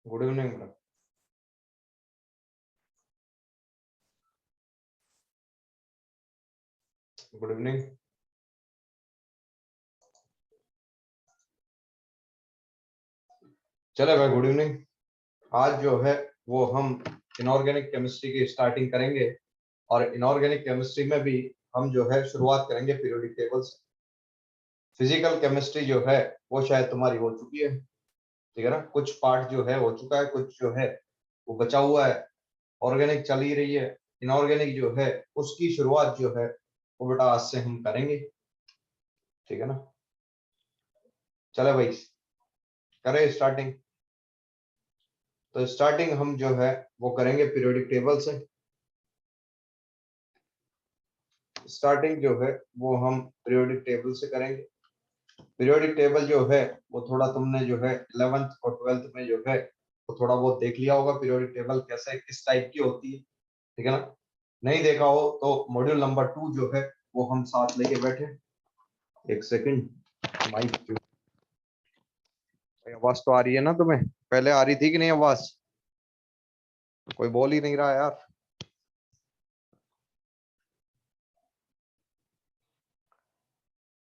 Good evening madam. Good evening. चले भाई, good evening. आज जो है वो हम इनऑर्गेनिक केमिस्ट्री की स्टार्टिंग करेंगे और इनऑर्गेनिक केमिस्ट्री में भी हम जो है शुरुआत करेंगे पीरियोडिक टेबल से। फिजिकल केमिस्ट्री जो है वो शायद तुम्हारी हो चुकी है, ठीक है ना। कुछ पार्ट जो है हो चुका है, कुछ जो है वो बचा हुआ है। ऑर्गेनिक चल ही रही है। इनऑर्गेनिक जो है उसकी शुरुआत जो है वो बेटा आज से हम करेंगे, ठीक है ना। चले भाई, करें स्टार्टिंग। तो स्टार्टिंग हम जो है वो करेंगे पीरियोडिक टेबल से। स्टार्टिंग जो है वो हम पीरियोडिक टेबल से करेंगे। पीरियोडिक टेबल जो है वो थोड़ा तुमने जो है 11th और 12th में जो है वो थोड़ा बहुत देख लिया होगा, पीरियोडिक टेबल कैसे किस टाइप की होती है, ठीक है ना। नहीं देखा हो तो मॉड्यूल नंबर 2 जो है वो हम साथ लेके बैठे। एक सेकंड, माइक आवाज तो आ रही है ना तुम्हें? पहले आ रही थी कि नहीं आवाज? कोई बोल ही नहीं रहा यार।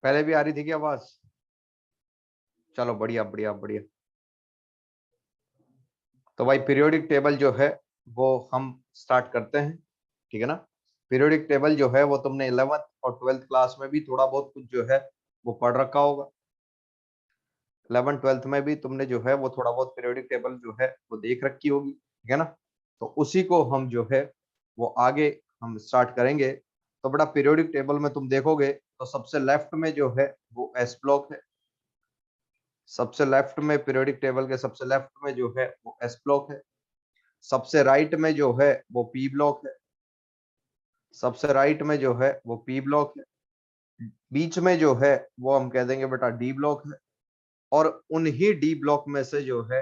पहले भी आ रही थी कि आवाज? चलो बढ़िया बढ़िया बढ़िया। तो भाई पीरियोडिक टेबल जो है वो हम स्टार्ट करते हैं, ठीक है ना। पीरियोडिक टेबल जो है वो तुमने 11th और 12th क्लास में भी थोड़ा बहुत कुछ जो है वो पढ़ रखा होगा। 11th 12th में भी तुमने जो है वो थोड़ा बहुत पीरियोडिक टेबल जो है वो देख रखी होगी, ठीक है ना। तो उसी को हम जो है वो आगे हम स्टार्ट करेंगे। तो बड़ा पीरियोडिक टेबल में तुम देखोगे तो सबसे लेफ्ट में जो है वो एस ब्लॉक है। सबसे लेफ्ट में पीरियोडिक टेबल के सबसे लेफ्ट में जो है वो एस ब्लॉक है। सबसे राइट में जो है वो पी ब्लॉक है। सबसे राइट में जो है वो पी ब्लॉक है। बीच में जो है वो हम कह देंगे बेटा डी ब्लॉक है। और उन्हीं डी ब्लॉक में से जो है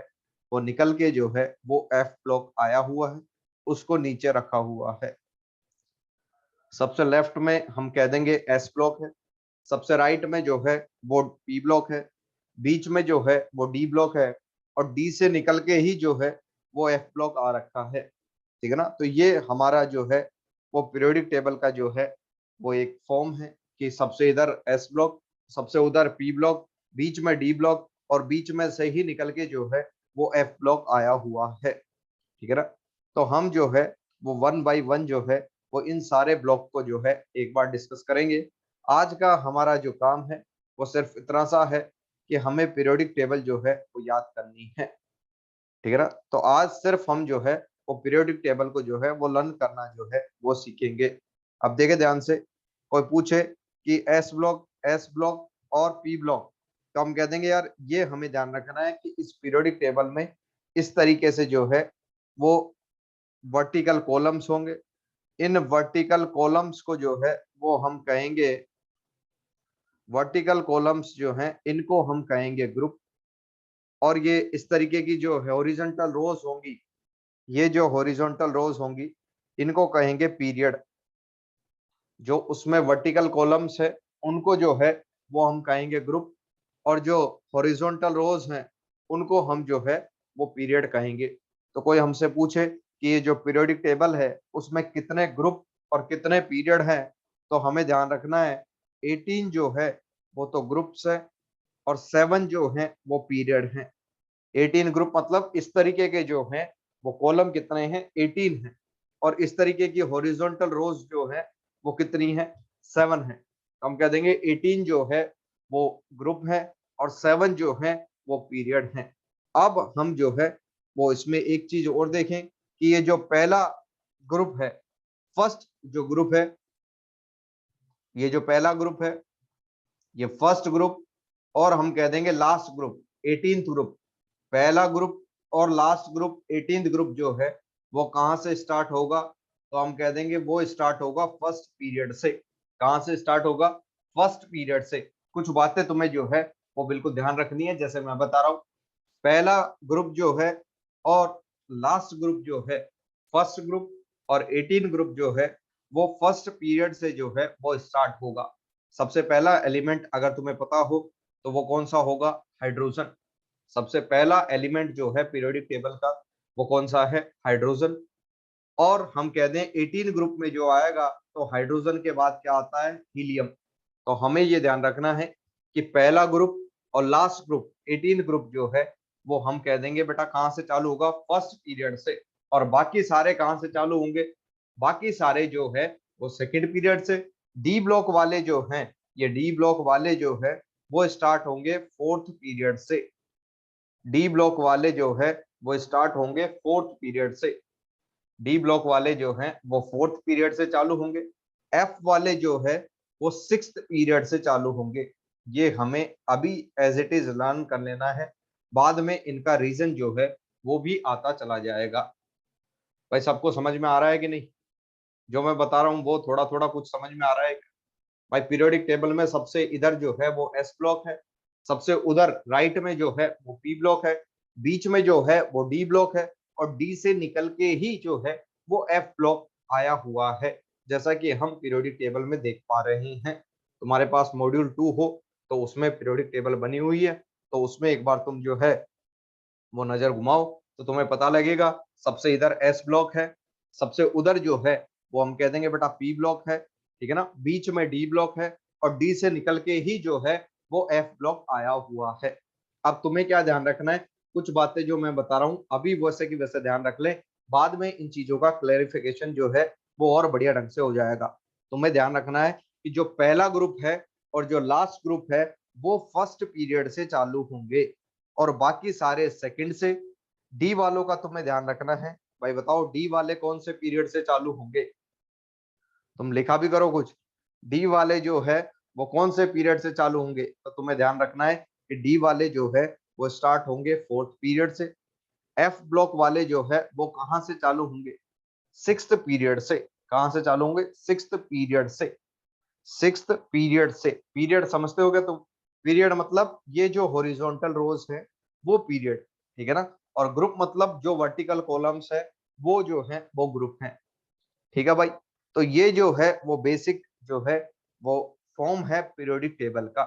वो निकल के जो है वो एफ ब्लॉक आया हुआ है, उसको नीचे रखा हुआ है। सबसे लेफ्ट में हम कह देंगे एस ब्लॉक है। सबसे राइट में जो है वो पी ब्लॉक है। बीच में जो है वो डी ब्लॉक है। और डी से निकल के ही जो है वो एफ ब्लॉक आ रखा है, ठीक है ना। तो ये हमारा जो है वो पीरियोडिक टेबल का जो है वो एक फॉर्म है कि सबसे इधर एस ब्लॉक, सबसे उधर पी ब्लॉक, बीच में डी ब्लॉक और बीच में से ही निकल के जो है वो एफ ब्लॉक आया हुआ है, ठीक है ना। तो हम जो है वो 1 बाई 1 जो है वो इन सारे ब्लॉक को जो है एक बार डिस्कस करेंगे। आज का हमारा जो काम है वो सिर्फ इतना सा है कि हमें पीरियोडिक टेबल जो है वो याद करनी है, ठीक है ना। तो आज सिर्फ हम जो है वो पीरियोडिक टेबल को जो है वो लर्न करना जो है वो सीखेंगे। अब देखे ध्यान से, कोई पूछे कि एस ब्लॉक और पी ब्लॉक, तो हम कह देंगे यार ये हमें ध्यान रखना है कि इस पीरियोडिक टेबल में इस तरीके से जो है वो वर्टिकल कॉलम्स होंगे। इन वर्टिकल कॉलम्स को जो है वो हम कहेंगे, वर्टिकल कॉलम्स जो हैं इनको हम कहेंगे ग्रुप। और ये इस तरीके की जो हॉरिजॉन्टल रोज होंगी, ये जो हॉरिजॉन्टल रोज होंगी इनको कहेंगे पीरियड। जो उसमें वर्टिकल कॉलम्स है उनको जो है वो हम कहेंगे ग्रुप। और जो हॉरिजॉन्टल रोज हैं उनको हम जो है वो पीरियड कहेंगे। तो कोई हमसे पूछे कि ये जो पीरियोडिक टेबल है उसमें कितने ग्रुप और कितने पीरियड हैं, तो हमें ध्यान रखना है 18 जो है वो तो ग्रुप्स है और 7 जो है वो पीरियड हैं। 18 ग्रुप मतलब इस तरीके के जो हैं वो कॉलम कितने हैं, 18 हैं। और इस तरीके की हॉरिजॉन्टल रोज जो है वो कितनी है, 7 है। तो हम कह देंगे 18 जो है वो ग्रुप है और 7 जो है वो पीरियड है। अब हम जो है वो इसमें एक चीज और देखें कि ये जो पहला ग्रुप है, फर्स्ट जो ग्रुप है, ये जो पहला ग्रुप है ये फर्स्ट ग्रुप, और हम कह देंगे लास्ट ग्रुप 18th ग्रुप। पहला ग्रुप और लास्ट ग्रुप 18th ग्रुप जो है वो कहां से स्टार्ट होगा, तो हम कह देंगे वो स्टार्ट होगा फर्स्ट पीरियड से। कहां से स्टार्ट होगा, फर्स्ट पीरियड से। कुछ बातें तुम्हें जो है वो बिल्कुल ध्यान रखनी है, जैसे मैं बता रहा हूं। पहला ग्रुप जो है और लास्ट ग्रुप जो है, फर्स्ट ग्रुप और 18 ग्रुप जो है वो फर्स्ट पीरियड से जो है वो स्टार्ट होगा। सबसे पहला एलिमेंट अगर तुम्हें पता हो तो वो कौन सा होगा, हाइड्रोजन। सबसे पहला एलिमेंट जो है पीरियोडिक टेबल का वो कौन सा है? हाइड्रोजन। और हम कह दें 18 ग्रुप में जो आएगा तो हाइड्रोजन के बाद क्या आता है? हीलियम। तो हमें ये ध्यान रखना है कि पहला ग्रुप और लास्ट ग्रुप 18 ग्रुप जो है वो हम कह देंगे बेटा कहां से चालू होगा? फर्स्ट पीरियड से। और बाकी सारे कहां से चालू होंगे? बाकी सारे जो है वो सेकंड पीरियड से। डी ब्लॉक वाले जो हैं, ये डी ब्लॉक वाले जो है वो स्टार्ट होंगे फोर्थ पीरियड से। डी ब्लॉक वाले जो है वो स्टार्ट होंगे फोर्थ पीरियड से। डी ब्लॉक वाले जो हैं वो फोर्थ पीरियड से चालू होंगे। एफ वाले जो है वो सिक्स्थ पीरियड से चालू होंगे। ये हमें अभी एज इट इज लर्न कर लेना है, बाद में इनका रीजन जो है वो भी आता चला जाएगा। भाई सबको समझ में आ रहा है कि नहीं? जो मैं बता रहा हूँ वो थोड़ा थोड़ा कुछ समझ में आ रहा है? भाई पीरियोडिक टेबल में सबसे इधर जो है वो एस ब्लॉक है, सबसे उधर राइट में जो है वो पी ब्लॉक है, बीच में जो है वो डी ब्लॉक है, और डी से निकल के ही जो है वो एफ ब्लॉक आया हुआ है, जैसा कि हम पीरियोडिक टेबल में देख पा रहे हैं। तुम्हारे पास मॉड्यूल 2 हो तो उसमें पीरियोडिक टेबल बनी हुई है, तो उसमें एक बार तुम जो है वो नजर घुमाओ तो तुम्हें पता लगेगा। सबसे इधर एस ब्लॉक है, सबसे उधर जो है वो हम कह देंगे बेटा पी ब्लॉक है, ठीक है ना। बीच में डी ब्लॉक है और डी से निकल के ही जो है वो एफ ब्लॉक आया हुआ है। अब तुम्हें क्या ध्यान रखना है? कुछ बातें जो मैं बता रहा हूँ अभी वैसे की वैसे ध्यान रख ले, बाद में इन चीजों का क्लेरिफिकेशन जो है वो और बढ़िया ढंग से हो जाएगा। तुम्हें ध्यान रखना है कि जो पहला ग्रुप है और जो लास्ट ग्रुप है वो फर्स्ट पीरियड से चालू होंगे और बाकी सारे सेकंड से। डी वालों का तुम्हें ध्यान रखना है। भाई बताओ डी वाले कौन से पीरियड से चालू होंगे? तुम लिखा भी करो कुछ। डी वाले जो है वो कौन से पीरियड से चालू होंगे? तो तुम्हें ध्यान रखना है कि डी वाले जो है वो स्टार्ट होंगे फोर्थ पीरियड से। एफ ब्लॉक वाले जो है वो कहां से चालू होंगे? सिक्स्थ पीरियड से। कहां से चालू होंगे? सिक्स्थ पीरियड से। सिक्स्थ पीरियड से। पीरियड समझते हो क्या तुम? पीरियड मतलब ये जो हॉरिजॉन्टल रोज है वो पीरियड, ठीक है ना। और ग्रुप मतलब जो वर्टिकल कॉलम्स है वो जो है वो ग्रुप है, ठीक है भाई। तो ये जो है वो बेसिक जो है वो फॉर्म है पीरियोडिक टेबल का।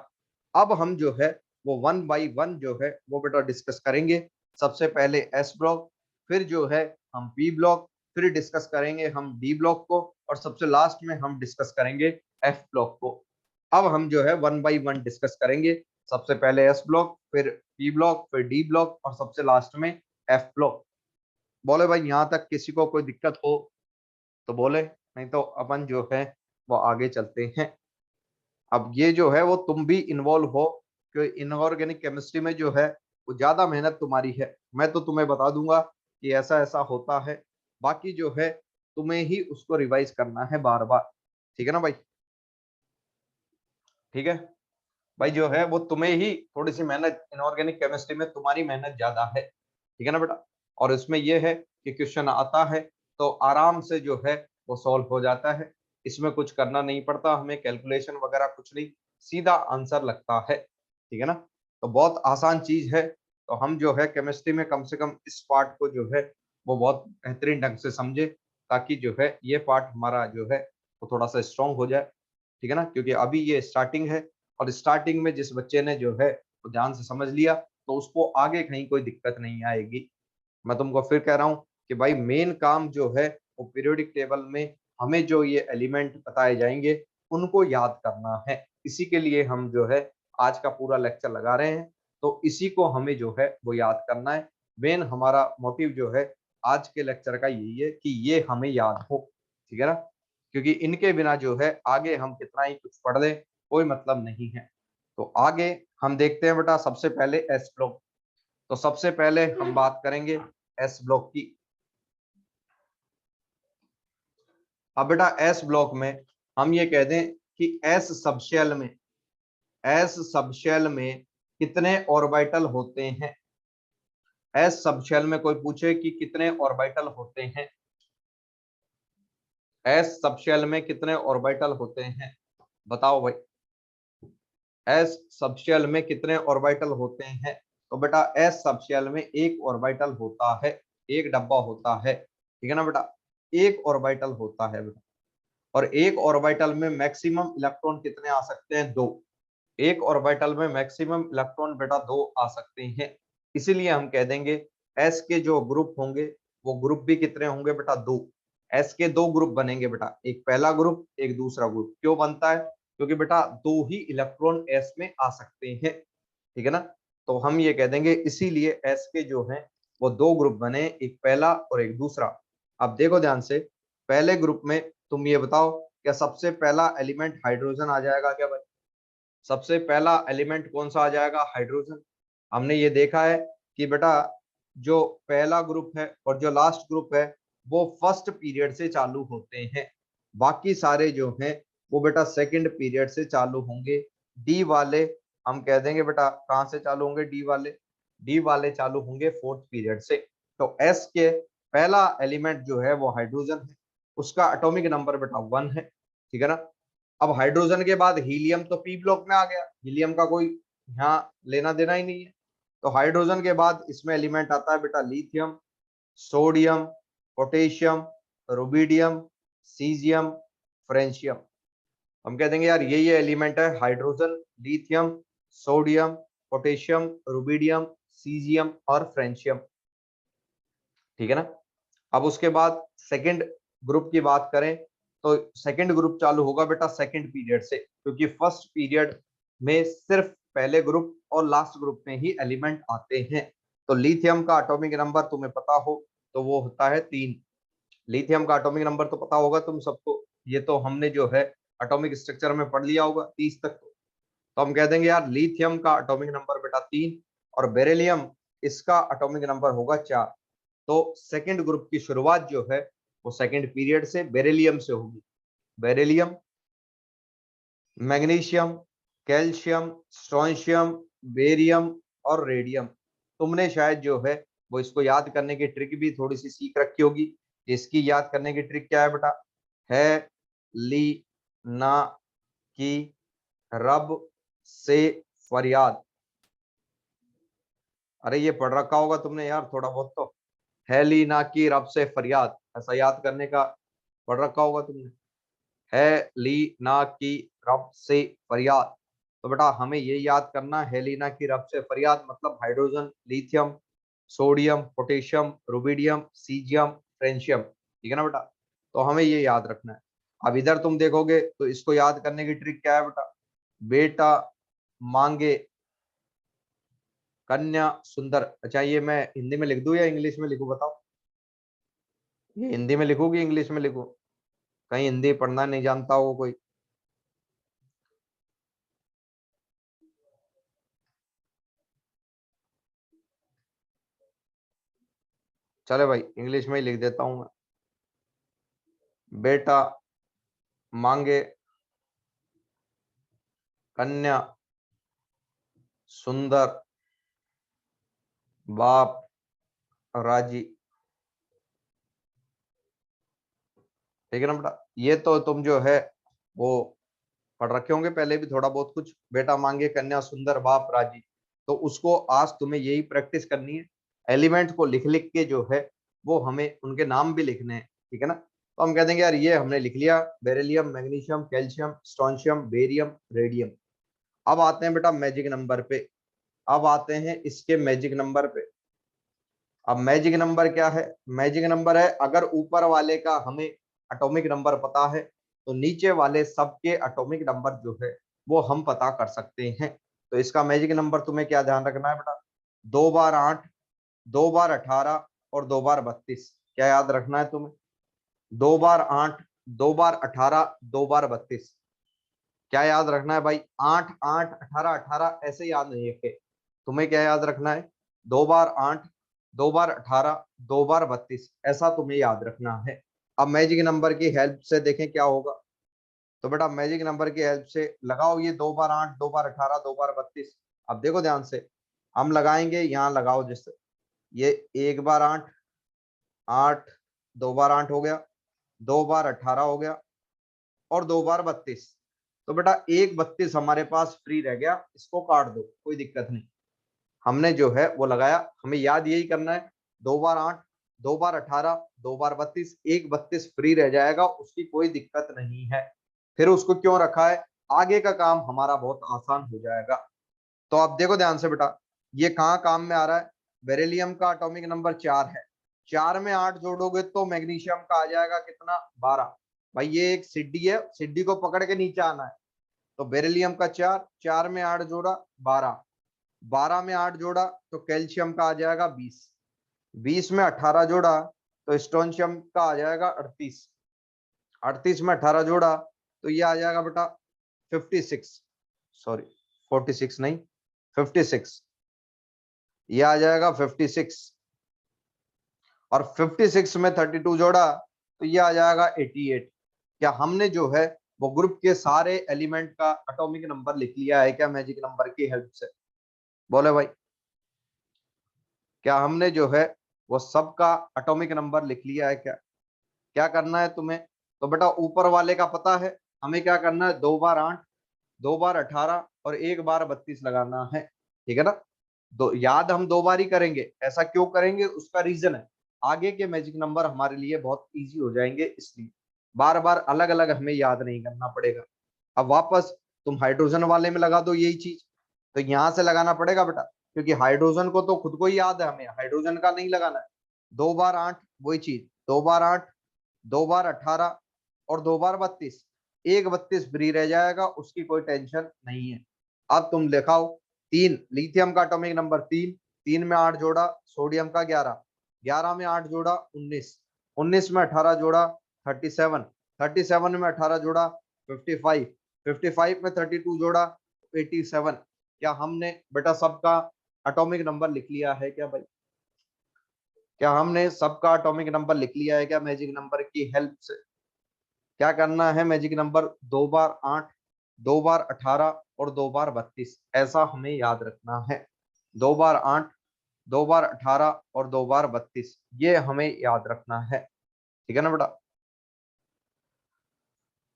अब हम जो है वो वन बाय वन जो है वो बेटा डिस्कस करेंगे। सबसे पहले एस ब्लॉक, फिर जो है हम पी ब्लॉक, फिर डिस्कस करेंगे हम डी ब्लॉक को, और सबसे लास्ट में हम डिस्कस करेंगे एफ ब्लॉक को। अब हम जो है वन बाय वन डिस्कस करेंगे। सबसे पहले एस ब्लॉक, फिर पी ब्लॉक, फिर डी ब्लॉक, और सबसे लास्ट में एफ ब्लॉक। बोले भाई यहाँ तक किसी को कोई दिक्कत हो तो बोले, नहीं तो अपन जो है वो आगे चलते हैं। अब ये जो है वो तुम भी इन्वॉल्व हो, क्योंकि इनऑर्गेनिक केमिस्ट्री में जो है वो ज्यादा मेहनत तुम्हारी है। मैं तो तुम्हें बता दूंगा कि ऐसा ऐसा होता है, बाकी जो है तुम्हें ही उसको रिवाइज करना है बार बार, ठीक है ना भाई? ठीक है भाई, जो है वो तुम्हें ही थोड़ी सी मेहनत, इनऑर्गेनिक केमिस्ट्री में तुम्हारी मेहनत ज्यादा है, ठीक है ना बेटा। और इसमें यह है कि क्वेश्चन आता है तो आराम से जो है वो सॉल्व हो जाता है। इसमें कुछ करना नहीं पड़ता हमें, कैलकुलेशन वगैरह कुछ नहीं, सीधा आंसर लगता है, ठीक है ना। तो बहुत आसान चीज है। तो हम जो है केमिस्ट्री में कम से कम इस पार्ट को जो है वो बहुत बेहतरीन ढंग से समझे, ताकि जो है ये पार्ट हमारा जो है वो थोड़ा सा स्ट्रांग हो जाए, ठीक है ना। क्योंकि अभी ये स्टार्टिंग है, और स्टार्टिंग में जिस बच्चे ने जो है वो ध्यान से समझ लिया तो उसको आगे कहीं कोई दिक्कत नहीं आएगी। मैं तुमको फिर कह रहा हूँ कि भाई मेन काम जो है वो पीरियोडिक टेबल में हमें जो ये एलिमेंट बताए जाएंगे उनको याद करना है। इसी के लिए हम जो है आज का पूरा लेक्चर लगा रहे हैं। तो इसी को हमें जो है वो याद करना है। मेन हमारा मोटिव जो है आज के लेक्चर का यही है कि ये हमें याद हो, ठीक है ना। क्योंकि इनके बिना जो है आगे हम कितना ही कुछ पढ़ लें कोई मतलब नहीं है। तो आगे हम देखते हैं बेटा, सबसे पहले एस ब्लॉक। तो सबसे पहले हम बात करेंगे एस ब्लॉक की। अब बेटा एस ब्लॉक में हम ये कह दें कि एस सबशेल में कितने ऑर्बिटल होते हैं? एस सबशेल में कोई पूछे कि कितने ऑर्बिटल होते हैं, एस सबशेल में कितने ऑर्बिटल होते हैं, बताओ भाई। एस सबशेल में कितने ऑर्बिटल होते हैं? तो बेटा एस सबशेल में एक ऑर्बिटल होता है, एक डब्बा होता है, ठीक है ना बेटा। एक ऑर्बिटल होता है बेटा, और एक ऑर्बिटल में मैक्सिमम इलेक्ट्रॉन कितने आ सकते हैं? दो। एक ऑर्बिटल में मैक्सिमम इलेक्ट्रॉन बेटा दो आ सकते हैं। इसीलिए हम कह देंगे एस के जो ग्रुप होंगे वो ग्रुप भी कितने होंगे बेटा, दो। एस के दो ग्रुप बनेंगे बेटा, एक पहला ग्रुप एक दूसरा ग्रुप। क्यों बनता है? क्योंकि बेटा दो ही इलेक्ट्रॉन एस में आ सकते हैं, ठीक है ना। तो हम ये कह देंगे इसीलिए एस के जो हैं वो दो ग्रुप बने, एक पहला और एक दूसरा। अब देखो ध्यान से, पहले ग्रुप में तुम ये बताओ, क्या सबसे पहला एलिमेंट हाइड्रोजन आ जाएगा क्या भाई? सबसे पहला एलिमेंट कौन सा आ जाएगा? हाइड्रोजन। हमने ये देखा है कि बेटा जो पहला ग्रुप है और जो लास्ट ग्रुप है वो फर्स्ट पीरियड से चालू होते हैं, बाकी सारे जो हैं वो बेटा सेकंड पीरियड से चालू होंगे। डी वाले हम कह देंगे बेटा कहाँ से चालू होंगे? डी वाले, डी वाले चालू होंगे फोर्थ पीरियड से। तो एस के पहला एलिमेंट जो है वो हाइड्रोजन है, उसका एटॉमिक नंबर बेटा 1 है, ठीक है ना। अब हाइड्रोजन के बाद हीलियम तो पी ब्लॉक में आ गया, हीलियम का कोई यहाँ लेना देना ही नहीं है। तो हाइड्रोजन के बाद इसमें एलिमेंट आता है बेटा lithium, sodium, potassium, rubidium, caesium, francium. हम कह देंगे यार ये एलिमेंट है hydrogen, lithium, sodium, potassium, rubidium, caesium और फ्रेंशियम, ठीक है ना। अब उसके बाद सेकंड ग्रुप की बात करें तो सेकंड ग्रुप चालू होगा बेटा सेकंड पीरियड से, क्योंकि फर्स्ट पीरियड में सिर्फ पहले ग्रुप और लास्ट ग्रुप में ही एलिमेंट आते हैं। तो लिथियम का एटॉमिक नंबर तुम्हें पता हो तो वो होता है 3। लिथियम का एटॉमिक नंबर तो पता होगा तुम सबको, ये तो हमने जो है एटॉमिक स्ट्रक्चर में पढ़ लिया होगा 30 तक। तो हम कह देंगे यार लिथियम का एटॉमिक नंबर बेटा 3 और बेरिलियम इसका एटॉमिक नंबर होगा 4। तो सेकंड ग्रुप की शुरुआत जो है वो सेकंड पीरियड से बेरिलियम से होगी। Beryllium, magnesium, calcium, strontium, barium और रेडियम। तुमने शायद जो है वो इसको याद करने की ट्रिक भी थोड़ी सी सीख रखी होगी। इसकी याद करने की ट्रिक क्या है बेटा? है ली ना की रब से फरियाद। अरे ये पढ़ रखा होगा तुमने यार थोड़ा बहुत तो, है ली ना की रब से फरियाद, ऐसा याद करने का पढ़ रखा होगा तुमने। है ली ना की रब से फरियाद, तो बेटा हमें ये याद करना है लीना की रब से फरियाद मतलब hydrogen, lithium, sodium, potassium, rubidium, caesium, francium, ठीक है ना बेटा। तो हमें ये याद रखना है। अब इधर तुम देखोगे तो इसको याद करने की ट्रिक क्या है बेटा? बेटा मांगे कन्या सुंदर। अच्छा ये मैं हिंदी में लिख दूं या इंग्लिश में लिखूं बताओ? ये हिंदी में लिखूं कि इंग्लिश में लिखूं? कहीं हिंदी पढ़ना नहीं जानता हो कोई? चले भाई इंग्लिश में ही लिख देता हूं मैं। बेटा मांगे कन्या सुंदर, बाप राजी, ठीक है ना बेटा। ये तो तुम जो है वो पढ़ रखे होंगे पहले भी थोड़ा बहुत कुछ, बेटा मांगे कन्या सुंदर बाप राजी। तो उसको आज तुम्हें यही प्रैक्टिस करनी है, एलिमेंट को लिख लिख के जो है वो हमें उनके नाम भी लिखने हैं, ठीक है ना। तो हम कह देंगे यार ये हमने लिख लिया, beryllium, magnesium, calcium, strontium, barium, radium. अब आते हैं बेटा मैजिक नंबर पे, अब आते हैं इसके मैजिक नंबर पे। अब मैजिक नंबर क्या है? मैजिक नंबर है अगर ऊपर वाले का हमें एटॉमिक नंबर पता है तो नीचे वाले सबके एटॉमिक नंबर जो है वो हम पता कर सकते हैं। तो इसका मैजिक नंबर तुम्हें क्या ध्यान रखना है बेटा? 2 बार 8, 2 बार 18 और 2 बार 32। क्या याद रखना है तुम्हें? 2 बार 8, 2 बार 18, 2 बार 32। क्या याद रखना है भाई? 8 8 18 18 ऐसे याद नहीं रखे, तुम्हें क्या याद रखना है? 2 बार 8, 2 बार 18, 2 बार 32 ऐसा तुम्हें याद रखना है। अब मैजिक नंबर की हेल्प से देखें क्या होगा। तो बेटा मैजिक नंबर की हेल्प से लगाओ ये 2 बार 8, 2 बार 18, 2 बार 32। अब देखो ध्यान से, हम लगाएंगे यहाँ लगाओ जिससे ये 1 बार 8, 8, 2 बार 8 हो गया, 2 बार 18 हो गया और 2 बार 32। तो बेटा 1 32 हमारे पास फ्री रह गया, इसको काट दो कोई दिक्कत नहीं। हमने जो है वो लगाया, हमें याद यही करना है 2 बार 8, 2 बार 18, 2 बार 32, 1 32 फ्री रह जाएगा, उसकी कोई दिक्कत नहीं है। फिर उसको क्यों रखा है? आगे का काम हमारा बहुत आसान हो जाएगा। तो आप देखो ध्यान से बेटा, ये कहाँ काम में आ रहा है? बेरिलियम का एटॉमिक नंबर 4 है, 4 में 8 जोड़ोगे तो मैग्नीशियम का आ जाएगा कितना, 12। भाई ये एक सिड्डी है, सिड्डी को पकड़ के नीचे आना है। तो बेरिलियम का 4, 4 में 8 जोड़ा 12, 12 में 8 जोड़ा तो कैल्शियम का आ जाएगा 20, 20 में 18 जोड़ा तो स्ट्रोंशियम का आ जाएगा 38, 38 में 18 जोड़ा तो ये आ जाएगा बेटा 56, सॉरी 46 नहीं 56, ये आ जाएगा 56, और 56 में 32 जोड़ा तो ये आ जाएगा 88। क्या हमने जो है वो ग्रुप के सारे एलिमेंट का एटॉमिक नंबर लिख लिया है क्या मैजिक नंबर की हेल्प से? बोले भाई, क्या हमने जो है वो सबका एटॉमिक नंबर लिख लिया है क्या? क्या करना है तुम्हें, तो बेटा ऊपर वाले का पता है, हमें क्या करना है, 2 बार 8, 2 बार 18 और 1 बार 32 लगाना है, ठीक है ना। दो याद हम 2 बार ही करेंगे, ऐसा क्यों करेंगे, उसका रीजन है, आगे के मैजिक नंबर हमारे लिए बहुत इजी हो जाएंगे, इसलिए बार बार अलग अलग हमें याद नहीं करना पड़ेगा। अब वापस तुम हाइड्रोजन वाले में लगा दो यही चीज, तो यहां से लगाना पड़ेगा बेटा, क्योंकि हाइड्रोजन को तो खुद को ही याद है, हमें हाइड्रोजन का नहीं लगाना है। 2 बार 8 वही चीज, 2 बार 8, 2 बार 18 और 2 बार 32, एक 32 फ्री रह जाएगा, उसकी कोई टेंशन नहीं है। अब तुम लिखाओ 3, लिथियम का एटॉमिक नंबर 3, 3 में 8 जोड़ा सोडियम का 11, 11 में 8 जोड़ा 19, 19 में 18 जोड़ा 37, 37 में 18 जोड़ा 55, 55 में 32 जोड़ा 87। क्या हमने बेटा सबका एटॉमिक नंबर लिख लिया है क्या भाई? क्या हमने सबका एटॉमिक नंबर लिख लिया है क्या मैजिक नंबर की हेल्प से? क्या करना है, मैजिक नंबर 2 बार 8, 2 बार 18 और 2 बार 32, ऐसा हमें याद रखना है। 2 बार 8, 2 बार 18 और 2 बार 32, ये हमें याद रखना है, ठीक है ना बेटा।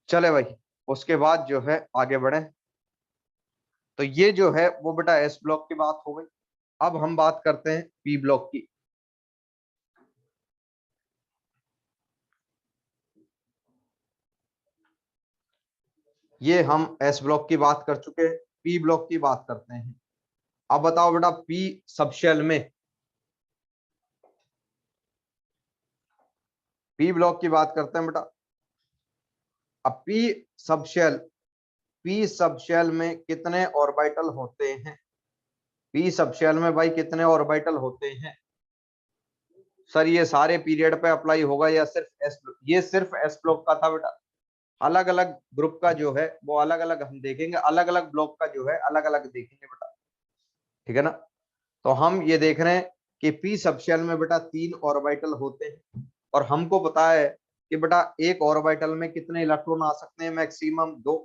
चले भाई, उसके बाद जो है आगे बढ़े, तो ये जो है वो बेटा एस ब्लॉक की बात हो गई। अब हम बात करते हैं पी ब्लॉक की। ये हम एस ब्लॉक की बात कर चुके हैं, पी ब्लॉक की बात करते हैं। अब बताओ बेटा पी सबशेल में, पी ब्लॉक की बात करते हैं बेटा। अब सबशेल पी सबशेल में कितने ऑर्बिटल होते हैं? पी सबशेल में भाई कितने ऑर्बिटल होते हैं? सर ये सारे पीरियड पे अप्लाई होगा या सिर्फ एस, ये सिर्फ एस ब्लॉक का था बेटा। अलग अलग ग्रुप का जो है वो अलग अलग हम देखेंगे, अलग अलग ब्लॉक का जो है अलग अलग देखेंगे बेटा, ठीक है ना। तो हम ये देख रहे हैं कि पी सबशेल में बेटा 3 ऑर्बिटल होते हैं, और हमको पता है कि बेटा एक ऑर्बिटल में कितने इलेक्ट्रॉन आ सकते हैं, मैक्सिमम 2।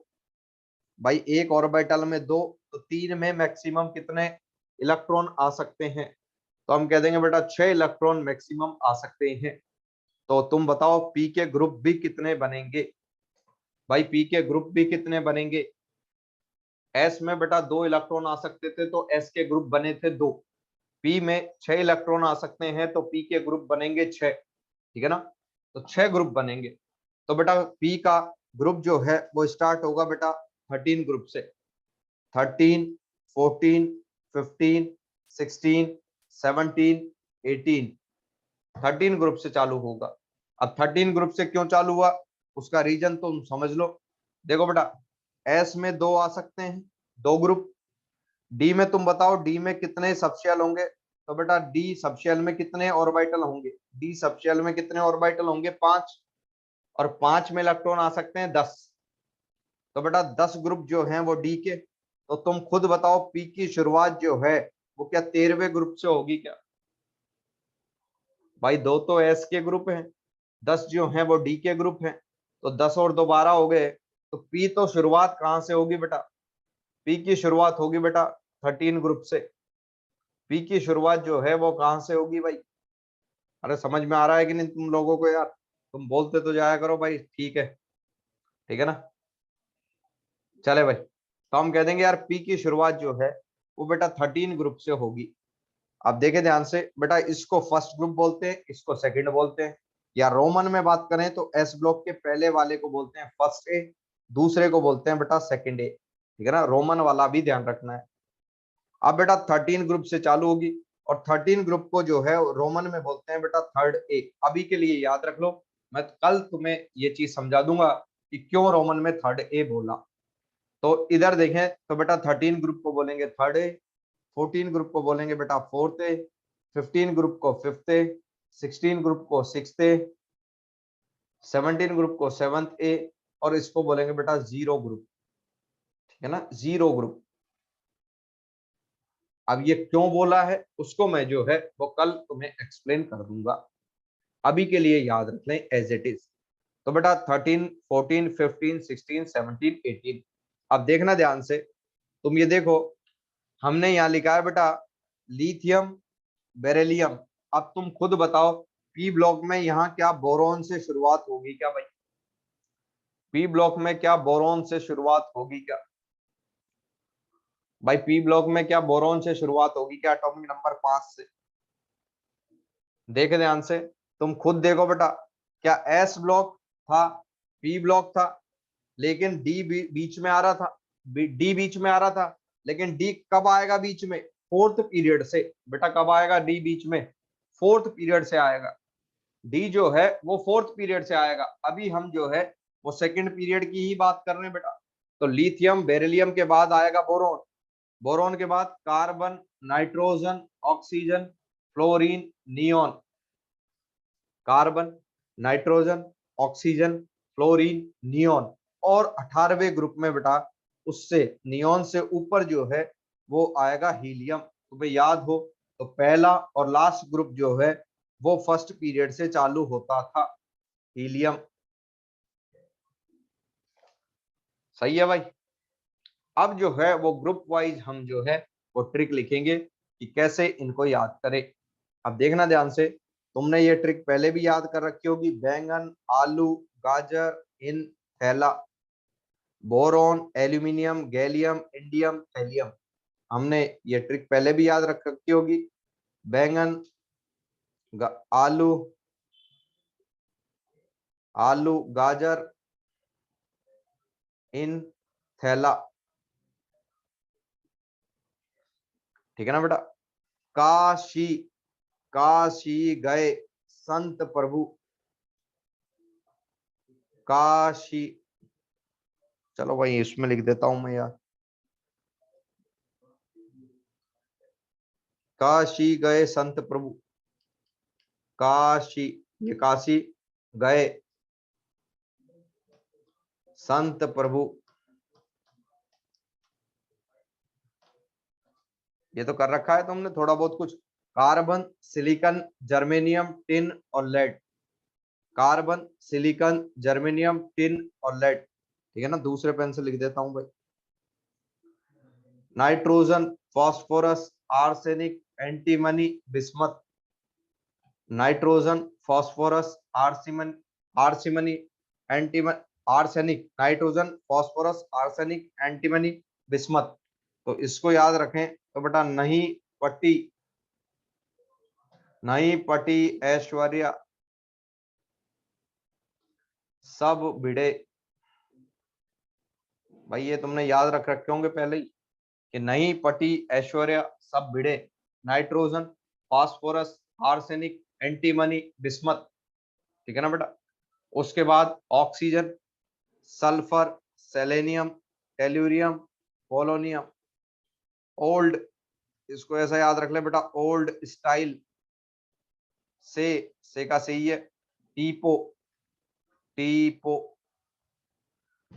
भाई एक ऑर्बिटल में 2, तो 3 में मैक्सिमम कितने इलेक्ट्रॉन आ सकते हैं? तो हम कह देंगे बेटा 6 इलेक्ट्रॉन मैक्सिमम आ सकते हैं। तो तुम बताओ पी के ग्रुप भी कितने बनेंगे? भाई पी के ग्रुप भी कितने बनेंगे? एस में बेटा 2 इलेक्ट्रॉन आ सकते थे तो एस के ग्रुप बने थे 2, पी में 6 इलेक्ट्रॉन आ सकते हैं तो पी के ग्रुप बनेंगे 6, ठीक है ना। तो 6 ग्रुप बनेंगे। तो बेटा पी का ग्रुप जो है वो स्टार्ट होगा बेटा 13 ग्रुप से, 13, 14, 15, 16, 17, 18, 13 ग्रुप से चालू होगा। अब 13 ग्रुप से क्यों चालू हुआ, उसका रीजन तुम समझ लो। देखो बेटा एस में 2 आ सकते हैं, 2 ग्रुप। डी में तुम बताओ डी में कितने सबशेल होंगे, तो बेटा डी सबशेल में कितने ऑर्बिटल होंगे, डी सबशेल में कितने ऑर्बिटल होंगे, 5, और 5 में इलेक्ट्रॉन आ सकते हैं 10। तो बेटा 10 ग्रुप जो हैं वो डी के। तो तुम खुद बताओ पी की शुरुआत जो है वो क्या 13वें ग्रुप से होगी क्या? भाई 2 तो एस के ग्रुप हैं, 10 जो हैं वो डी के ग्रुप हैं, तो 10 और 2 12 हो गए। तो पी तो शुरुआत कहां से होगी बेटा, पी की शुरुआत होगी बेटा 13 ग्रुप से। पी की शुरुआत जो है वो कहां से होगी भाई? अरे समझ में आ रहा है कि नहीं तुम लोगों को यार? तुम बोलते तो जाया करो भाई, ठीक है ना। चले भाई, तो हम कह देंगे यार पी की शुरुआत जो है वो बेटा 13 ग्रुप से होगी। अब देखे ध्यान से बेटा, इसको फर्स्ट ग्रुप बोलते हैं, इसको सेकंड बोलते हैं, या रोमन में बात करें तो एस ब्लॉक के पहले वाले को बोलते हैं फर्स्ट ए, दूसरे को बोलते हैं बेटा सेकंड ए, ठीक है ना, रोमन वाला भी ध्यान रखना है। अब बेटा 13 ग्रुप से चालू होगी, और 13 ग्रुप को जो है रोमन में बोलते हैं बेटा थर्ड ए। अभी के लिए याद रख लो, मैं कल तुम्हें ये चीज समझा दूंगा कि क्यों रोमन में थर्ड ए बोला। तो इधर देखें तो बेटा 13 ग्रुप को बोलेंगे थर्ड ए, 14 ग्रुप को बोलेंगे बेटा फोर्थ ए, 15 ग्रुप को फिफ्थ ए, 16 ग्रुप को सिक्स्थ ए, 17 ग्रुप को सेवंथ ए, और इसको बोलेंगे बेटा जीरो ग्रुप। ठीक है ना, जीरो ग्रुप। अब ये क्यों बोला है उसको मैं जो है वो कल तुम्हें एक्सप्लेन कर दूंगा, अभी के लिए याद रख लें एज इट इज। तो बेटा 13, 14, 15, 16, 17, 18। अब देखना ध्यान से, तुम ये देखो हमने यहाँ लिखा है बेटा लिथियम बेरिलियम। अब तुम खुद बताओ पी ब्लॉक में यहाँ क्या बोरोन से शुरुआत होगी क्या भाई? पी ब्लॉक में क्या बोरोन से शुरुआत होगी क्या भाई? पी ब्लॉक में क्या बोरोन से शुरुआत होगी क्या एटॉमिक नंबर 5 से? देखे ध्यान से, तुम खुद देखो बेटा, क्या एस ब्लॉक था, पी ब्लॉक था, लेकिन डी बीच में आ रहा था, डी बीच में आ रहा था, लेकिन डी कब आएगा बीच में? फोर्थ पीरियड से। बेटा कब आएगा डी बीच में? फोर्थ पीरियड से आएगा। डी जो है वो फोर्थ पीरियड से आएगा। अभी हम जो है वो सेकंड पीरियड की ही बात कर रहे हैं बेटा। तो लिथियम बेरिलियम के बाद आएगा बोरोन, बोरोन के बाद carbon, nitrogen, oxygen, fluorine, neon. Carbon, nitrogen, oxygen, fluorine, neon. और 18वें ग्रुप में बेटा उससे नियोन से ऊपर जो है वो आएगा हीलियम। तुम्हें याद हो तो पहला और लास्ट ग्रुप जो है वो फर्स्ट पीरियड से चालू होता था, हीलियम। सही है भाई। अब जो है वो ग्रुप वाइज हम जो है वो ट्रिक लिखेंगे कि कैसे इनको याद करें। अब देखना ध्यान से, तुमने ये ट्रिक पहले भी याद कर रखी होगी। बैंगन, आलू, गाजर, इन, थैला, boron, aluminium, gallium, indium, thallium. हमने ये ट्रिक पहले भी याद रख रखी होगी। बैंगन, आलू, आलू, गाजर, इन, थैला। ठीक है ना बेटा? काशी, काशी गए संत प्रभु, काशी। चलो भाई इसमें लिख देता हूं मैं यार, काशी गए संत प्रभु। काशी, ये काशी गए संत प्रभु। ये तो कर रखा है तुमने थोड़ा बहुत कुछ। कार्बन, सिलिकॉन, जर्मेनियम, टिन और lead. Carbon, silicon, germanium, tin और लेड। ठीक है ना? दूसरे पेन से लिख देता हूं भाई। Nitrogen, phosphorus, arsenic, antimony, bismuth. Nitrogen, phosphorus, आर्सिमनी, antimony, arsenic, nitrogen, phosphorus, arsenic, antimony, bismuth. तो इसको याद रखें तो बेटा नहीं पटी, नहीं पटी ऐश्वर्या सब भिड़े। भाई ये तुमने याद रख रखे होंगे पहले ही कि नहीं पटी ऐश्वर्या सब भिड़े। Nitrogen, phosphorus, arsenic, antimony, bismuth. ठीक है ना बेटा? उसके बाद oxygen, sulphur, selenium, tellurium, polonium. Old, इसको ऐसा याद रख ले बेटा, ओल्ड स्टाइल से का सही है टीपो, टीपो,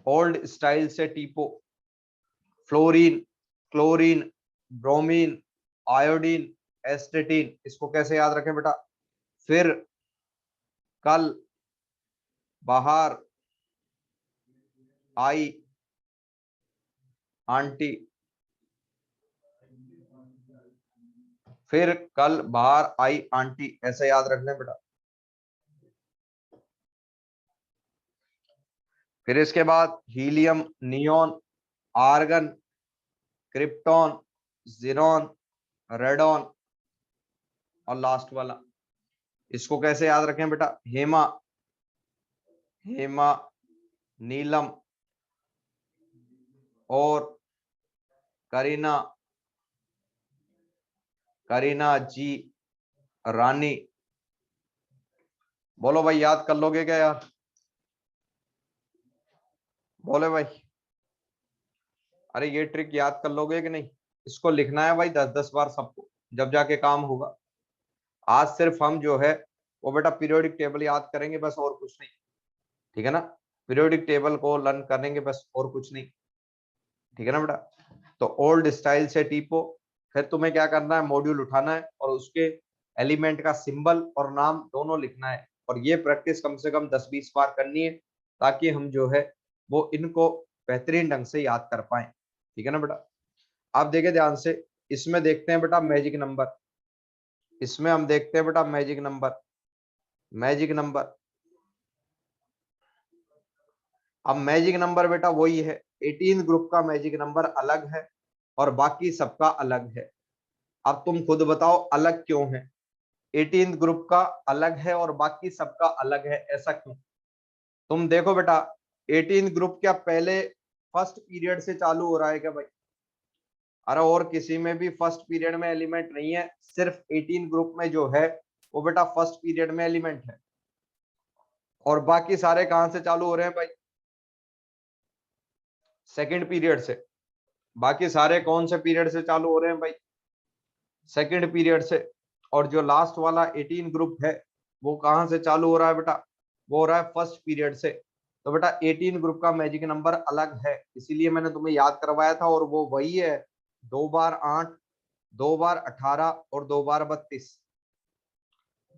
ओल्ड स्टाइल से टीपो। Fluorine, chlorine, bromine, iodine, एस्टेटीन। इसको कैसे याद रखें बेटा? फिर, कल, बाहर, आई, आंटी। फिर, कल, बाहर, आई, आंटी। ऐसे याद रख लें बेटा। फिर इसके बाद helium, neon, argon, krypton, xenon, radon और लास्ट वाला। इसको कैसे याद रखें बेटा? हेमा, हेमा, नीलम और करीना। करीना जी, रानी, बोलो भाई, याद कर लोगे क्या यार? बोले भाई, अरे ये ट्रिक याद कर लोगे कि नहीं? इसको लिखना है भाई 10-10 बार सबको, जब जाके काम होगा। आज सिर्फ हम जो है वो बेटा पीरियोडिक टेबल याद करेंगे बस, और कुछ नहीं। ठीक है ना? पीरियोडिक टेबल को लर्न करेंगे बस, और कुछ नहीं। ठीक है ना बेटा? तो ओल्ड स्टाइल से टीपो, फिर तुम्हें क्या करना है, मॉड्यूल उठाना है और उसके एलिमेंट का सिंबल और नाम दोनों लिखना है। और ये प्रैक्टिस कम से कम 10-20 बार करनी है, ताकि हम जो है वो इनको बेहतरीन ढंग से याद कर पाए। ठीक है ना बेटा? आप देखे ध्यान से, इसमें देखते हैं बेटा मैजिक नंबर। इसमें हम देखते हैं बेटा मैजिक नंबर। मैजिक नंबर, अब मैजिक नंबर बेटा वही है, 18 ग्रुप का मैजिक नंबर अलग है और बाकी सबका अलग है। अब तुम खुद बताओ अलग क्यों है? 18 ग्रुप का अलग है और बाकी सबका अलग है, ऐसा क्यों? तुम देखो बेटा, 18 ग्रुप क्या पहले फर्स्ट पीरियड से चालू हो रहा है क्या भाई? अरे और किसी में भी फर्स्ट पीरियड में एलिमेंट नहीं है, सिर्फ 18 ग्रुप में जो है वो बेटा फर्स्ट पीरियड में एलिमेंट है। और बाकी सारे कहां से चालू हो रहे हैं भाई? सेकंड पीरियड से। बाकी सारे कौन से पीरियड से चालू हो रहे हैं भाई? सेकंड पीरियड से। और जो लास्ट वाला 18 ग्रुप है वो कहां से चालू हो रहा है बेटा? वो हो रहा है फर्स्ट पीरियड से। तो बेटा 18 ग्रुप का मैजिक नंबर अलग है, इसीलिए मैंने तुम्हें याद करवाया था, और वो वही है, 2 बार 8, 2 बार 18 और 2 बार 32।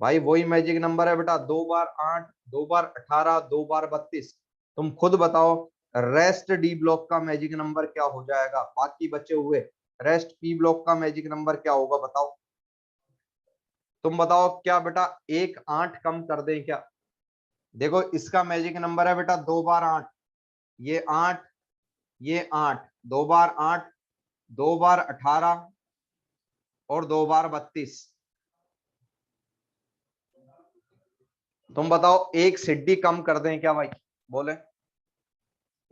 भाई वही मैजिक नंबर है बेटा, 2 बार 8, 2 बार 18, 2 बार 32। तुम खुद बताओ, रेस्ट डी ब्लॉक का मैजिक नंबर क्या हो जाएगा? बाकी बचे हुए रेस्ट पी ब्लॉक का मैजिक नंबर क्या होगा बताओ? तुम बताओ क्या बेटा, 1 8 कम कर दें क्या? देखो इसका मैजिक नंबर है बेटा 2 बार 8, ये 8, ये 8, 2 बार 8, 2 बार 18 और 2 बार 32। तुम बताओ एक सिड्डी कम कर दें क्या भाई? बोले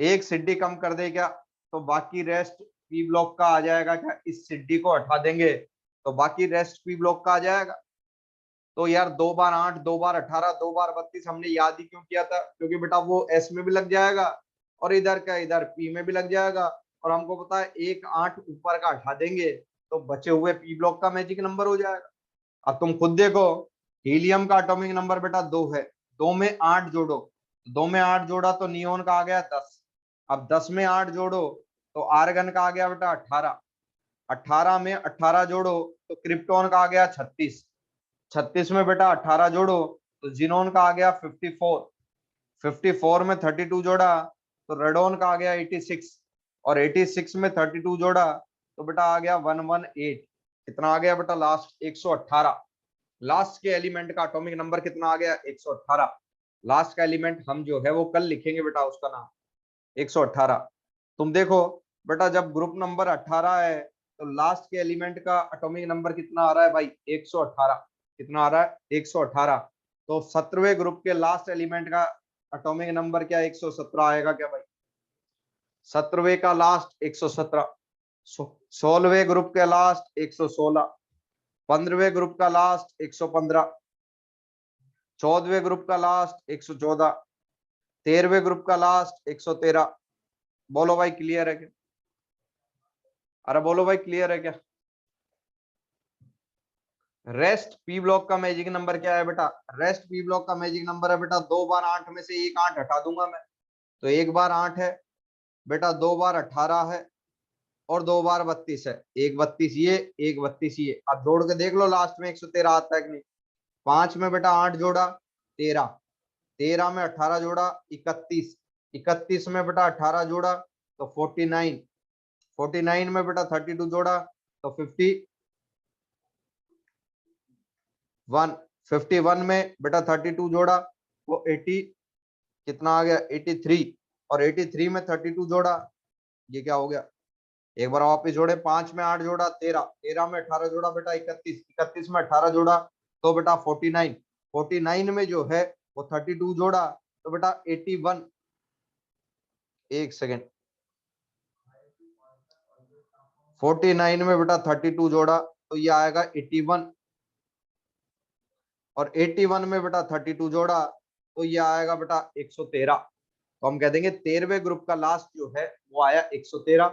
एक सिड्डी कम कर दे क्या? तो बाकी रेस्ट पी ब्लॉक का आ जाएगा क्या? इस सिड्डी को हटा देंगे तो बाकी रेस्ट पी ब्लॉक का आ जाएगा। तो यार 2 बार 8, 2 बार 18, 2 बार 32 हमने याद ही क्यों किया था? क्योंकि बेटा वो एस में भी लग जाएगा और इधर का इधर पी में भी लग जाएगा। और हमको पता है 1 8 ऊपर का हटा देंगे तो बचे हुए पी ब्लॉक का मैजिक नंबर हो जाएगा। अब तुम खुद देखो, हीलियम का एटॉमिक नंबर बेटा 2 है, 2 में 8 जोड़ो, 2 में 8 जोड़ा तो नियोन का आ गया 10। अब 10 में 8 जोड़ो तो आर्गन का आ गया बेटा 18, 18 में 18 जोड़ो तो क्रिप्टॉन का आ गया 36, 36 में बेटा 18 जोड़ो तो जीनोन का आ गया 54, 54 में 32 जोड़ा तो रेडोन का आ गया 86, और 86 में 32 जोड़ा तो बेटा आ गया 118। कितना आ गया बेटा? लास्ट 118। लास्ट के एलिमेंट का एटॉमिक नंबर कितना आ गया? 118। लास्ट का एलिमेंट हम जो है वो कल लिखेंगे बेटा, उसका नाम 118। तुम देखो बेटा, जब ग्रुप नंबर 18 है तो लास्ट के एलिमेंट का एटॉमिक नंबर कितना आ रहा है भाई? 118। कितना आ रहा है? 118। तो 17वें ग्रुप के लास्ट एलिमेंट का एटॉमिक नंबर क्या 117 आएगा क्या भाई? 17वें का लास्ट 117, 16वें ग्रुप के लास्ट 116, 15वें ग्रुप का लास्ट 115, 14वें ग्रुप का लास्ट 114, 13वें ग्रुप का लास्ट 113। बोलो भाई क्लियर है क्या? अरे बोलो भाई क्लियर है क्या? रेस्ट पी ब्लॉक का मैजिक नंबर क्या है बेटा? रेस्ट पी ब्लॉक का मैजिक नंबर है बेटा 2 बार 8 में से 1 8 हटा दूंगा मैं, तो 1 बार 8 है बेटा, 2 बार 18 है और 2 बार 32 है। 1 32 ये, 1 32 ये। अब जोड़ के देख लो लास्ट में 113 आता है कि नहीं? 5 में बेटा 8 जोड़ा 13, 13 में 18 जोड़ा 31, 31 में बेटा 18 जोड़ा तो 49, 49 में बेटा 32 जोड़ा तो 51, 51 में बेटा 32 जोड़ा वो 80, कितना आ गया? 83। और 83 में 32 जोड़ा, ये क्या हो गया? एक बार वापिस जोड़े, 5 में 8 जोड़ा 13, 13 में 18 जोड़ा बेटा 31, 31 में 18 जोड़ा तो बेटा 49, 49 में जो है वो 32 जोड़ा तो बेटा 81। एक सेकेंड, 49 में बेटा 32 जोड़ा तो ये आएगा 81, और 81 में बेटा 32 जोड़ा तो ये आएगा बेटा 113। तो हम कह देंगे 13वें ग्रुप का लास्ट जो है वो आया 113,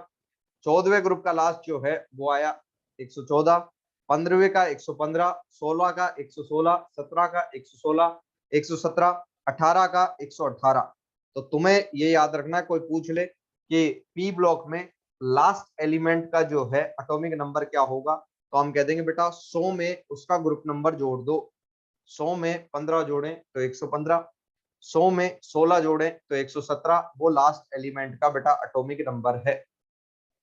14वें ग्रुप का लास्ट जो है वो आया 114, 15वें का 115, 16 का 116, 17 का 116, 117, 18 का 118। तो तुम्हें ये याद रखना है, कोई पूछ ले कि पी ब्लॉक में लास्ट एलिमेंट का जो है एटॉमिक नंबर क्या होगा, तो हम कह देंगे बेटा 100 में उसका ग्रुप नंबर जोड़ दो। 100 में 15 जोड़ें तो 115, 100 में 16 जोड़ें तो 117, वो लास्ट एलिमेंट का बेटा एटॉमिक नंबर है।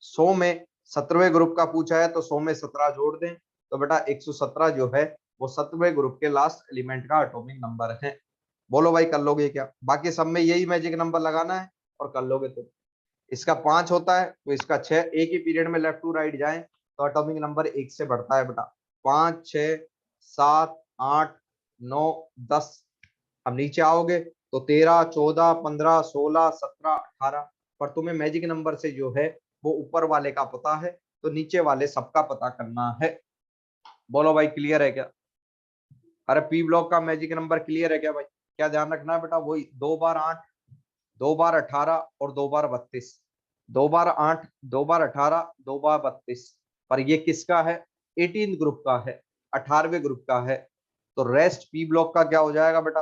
100 में 17वें ग्रुप का पूछा है तो 100 में 17 जोड़ दें तो बेटा 117 जो है वो 17वें ग्रुप के लास्ट एलिमेंट का एटॉमिक नंबर है। बोलो भाई कर लोगे क्या? बाकी सब में यही मैजिक नंबर लगाना है और कर लोगे। तो इसका 5 होता है तो इसका 6, एक ही पीरियड में लेफ्ट टू राइट जाए तो एटॉमिक नंबर 1 से बढ़ता है बेटा। 5, 6, 7, 8, 9, 10। अब नीचे आओगे तो 13, 14, 15, 16, 17, 18, पर तुम्हें मैजिक नंबर से जो है वो ऊपर वाले का पता है तो नीचे वाले सबका पता करना है। बोलो भाई क्लियर है क्या? अरे पी ब्लॉक का मैजिक नंबर क्लियर है क्या भाई? क्या ध्यान रखना है बेटा? वही 2 बार 8, 2 बार 18 और 2 बार 32। 2 बार 8, 2 बार 18, 2 बार 32। पर ये किसका है? 18 ग्रुप का है, 18वें ग्रुप का है। तो रेस्ट पी ब्लॉक का क्या हो जाएगा बेटा?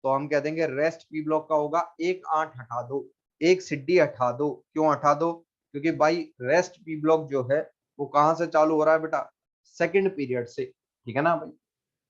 तो हम कह देंगे रेस्ट पी ब्लॉक का होगा 1 8 हटा दो, 1 सिड्डी हटा दो। क्यों हटा दो? क्योंकि भाई रेस्ट पी ब्लॉक जो है वो कहां से चालू हो रहा है बेटा? सेकंड पीरियड से, ठीक है ना भाई?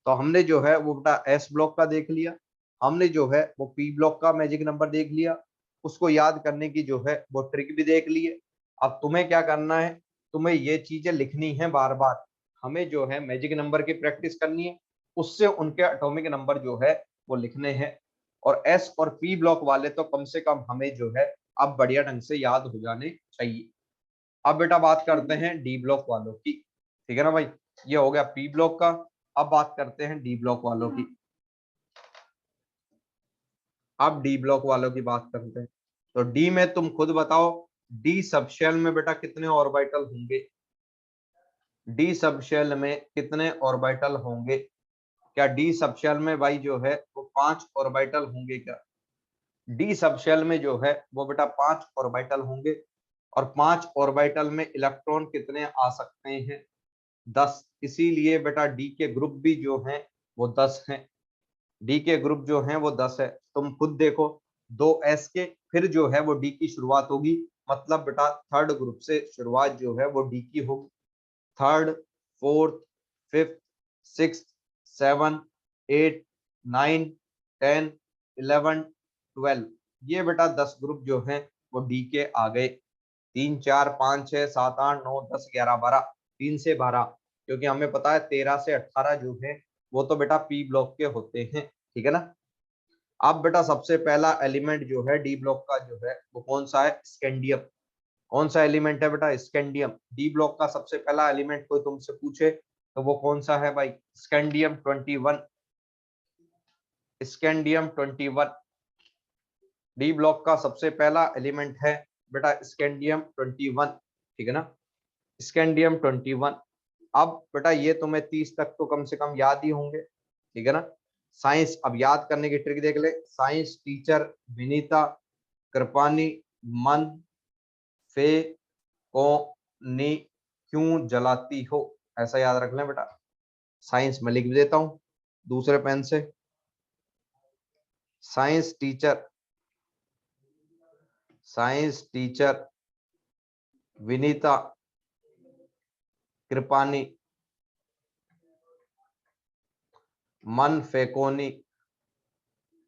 तो हमने जो है वो बेटा एस ब्लॉक का देख लिया, हमने जो है वो पी ब्लॉक का मैजिक नंबर देख लिया, उसको याद करने की जो है वो ट्रिक भी देख लिए। अब तुम्हें क्या करना है? तुम्हें ये चीजें लिखनी है बार बार। हमें जो है मैजिक नंबर की प्रैक्टिस करनी है, उससे उनके एटॉमिक नंबर जो है वो लिखने हैं। और एस और पी ब्लॉक वाले तो कम से कम हमें जो है अब बढ़िया ढंग से याद हो जाने चाहिए। अब बेटा बात करते हैं डी ब्लॉक वालों की, ठीक है ना भाई? ये हो गया पी ब्लॉक का। अब बात करते हैं डी ब्लॉक वालों की। अब डी ब्लॉक वालों की बात करते हैं। तो डी में तुम खुद बताओ, डी सबशेल में बेटा कितने ऑर्बिटल होंगे? डी सबशेल में कितने ऑर्बिटल होंगे? क्या डी सबशेल में भाई जो है वो 5 ऑर्बिटल होंगे क्या? डी सबशेल में जो है वो बेटा 5 ऑर्बिटल होंगे। और 5 ऑर्बिटल में इलेक्ट्रॉन कितने आ सकते हैं? 10। इसीलिए बेटा डी के ग्रुप भी जो हैं वो 10 हैं। डी के ग्रुप जो हैं वो 10 है। तुम खुद देखो, 2s के फिर जो है वो डी की शुरुआत होगी, मतलब बेटा थर्ड ग्रुप से शुरुआत जो है वो डी की होगी। थर्ड, फोर्थ, फिफ्थ, सिक्स, 7, 8, 9, 10, 11, 12, ये बेटा 10 ग्रुप जो हैं वो डी के आ गए। 3, 4, 5, 6, 7, 8, 9, 10, 11, 12, 3 से 12, क्योंकि हमें पता है 13 से 18 जो है वो तो बेटा पी ब्लॉक के होते हैं, ठीक है ना? अब बेटा सबसे पहला एलिमेंट जो है डी ब्लॉक का जो है वो कौन सा है? स्कैंडियम। कौन सा एलिमेंट है बेटा? स्कैंडियम। डी ब्लॉक का सबसे पहला एलिमेंट कोई तुमसे पूछे तो वो कौन सा है भाई? स्कैंडियम 21। स्कैंडियम 21 डी ब्लॉक का सबसे पहला एलिमेंट है बेटा, स्कैंडियम 21, ठीक है ना? स्कैंडियम 21। अब बेटा ये तुम्हें 30 तक तो कम से कम याद ही होंगे, ठीक है ना? साइंस, अब याद करने की ट्रिक देख ले। साइंस टीचर विनीता कृपानी मन फे को नी क्यों जलाती हो, ऐसा याद रख लें बेटा। साइंस में लिख भी देता हूं दूसरे पेन से। Science teacher, science teacher Vinita Kripani मन फेकोनी,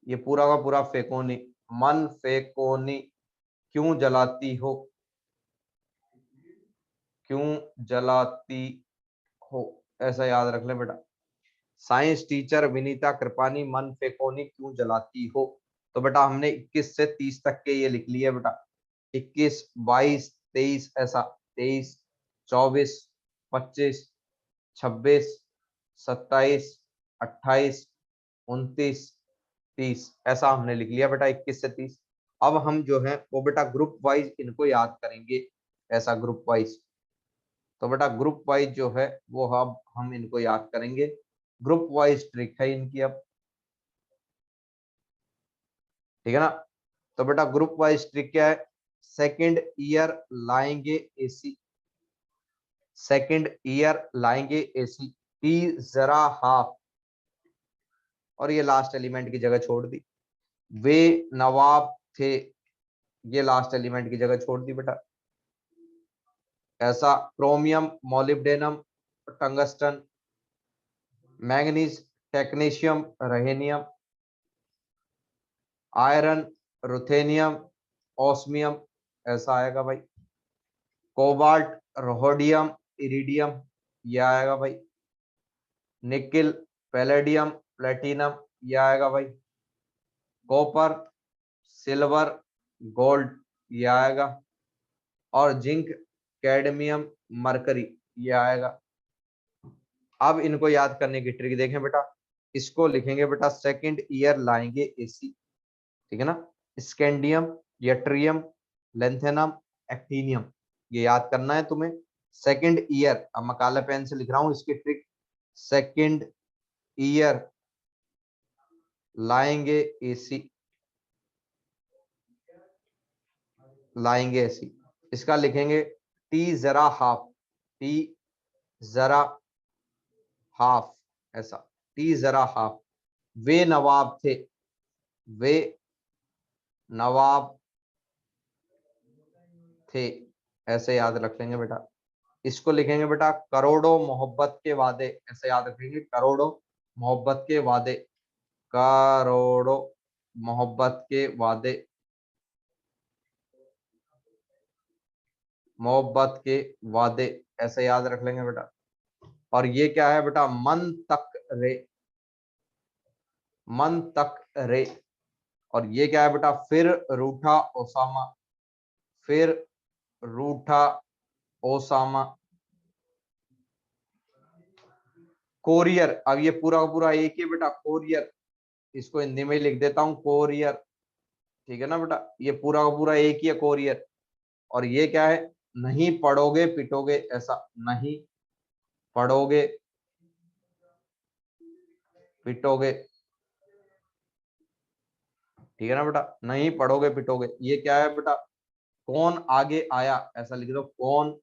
ये पूरा का पूरा फेकोनी, मन फेकोनी क्यों जलाती हो, क्यों जलाती हो, ऐसा याद रख ले बेटा। साइंस टीचर विनीता कृपानी मन फेकोनी क्यों जलाती हो। तो बेटा हमने 21 से 30 तक के ये लिख लिए बेटा। 21, 22, 23, ऐसा 23, 24, 25, 26, 27, 28, 29, 30, ऐसा हमने लिख लिया बेटा 21 से 30। अब हम जो है वो बेटा ग्रुप वाइज इनको याद करेंगे, ऐसा ग्रुप वाइज। तो बेटा ग्रुप वाइज जो है वो हम इनको याद करेंगे। ग्रुप वाइज ट्रिक है इनकी अब, ठीक है ना। तो बेटा ग्रुप वाइज ट्रिक क्या है, सेकंड ईयर लाएंगे एसी, सेकंड ईयर लाएंगे एसी, टी जरा हाफ, और ये लास्ट एलिमेंट की जगह छोड़ दी। वे नवाब थे, ये लास्ट एलिमेंट की जगह छोड़ दी बेटा। ऐसा chromium molybdenum tungsten manganese technetium rhenium iron ruthenium osmium, ऐसा आएगा भाई। कोबाल्ट रोहोडियम इरिडियम, ये आएगा भाई। निकिल पैलेडियम प्लेटिनम, ये आएगा भाई। कॉपर सिल्वर गोल्ड, ये आएगा। और जिंक कैडमियम मरकरी, ये आएगा। अब इनको याद करने की ट्रिक देखें बेटा। इसको लिखेंगे बेटा सेकंड ईयर लाएंगे एसी, ठीक है ना। स्कैंडियम यट्रियम लेंथेनम एक्टिनियम, ये याद करना है तुम्हें। सेकंड ईयर, अब मैं काले पेन से लिख रहा हूं इसकी ट्रिक। सेकंड ईयर लाएंगे एसी, लाएंगे एसी, इसका लिखेंगे टी जरा हाफ, टी जरा हाफ, ऐसा टी जरा हाफ। वे नवाब थे, वे नवाब थे, ऐसे याद रख लेंगे बेटा। इसको लिखेंगे बेटा करोड़ों मोहब्बत के वादे, ऐसे याद रखेंगे करोड़ों मोहब्बत के वादे, करोड़ों मोहब्बत के वादे, मोहब्बत के वादे, ऐसे याद रख लेंगे बेटा। और ये क्या है बेटा, मन तक रे, मन तक रे। और ये क्या है बेटा, फिर रूठा ओसामा, फिर रूठा ओसामा। कोरियर, अब ये पूरा का पूरा एक ही बेटा कोरियर, इसको हिंदी में लिख देता हूं कोरियर, ठीक है ना बेटा। ये पूरा का पूरा एक ही है कोरियर। और ये क्या है, नहीं पढ़ोगे पिटोगे, ऐसा नहीं पढ़ोगे पिटोगे, ठीक है ना बेटा। नहीं पढ़ोगे पिटोगे। ये क्या है बेटा, कौन आगे आया, ऐसा लिख दो कौन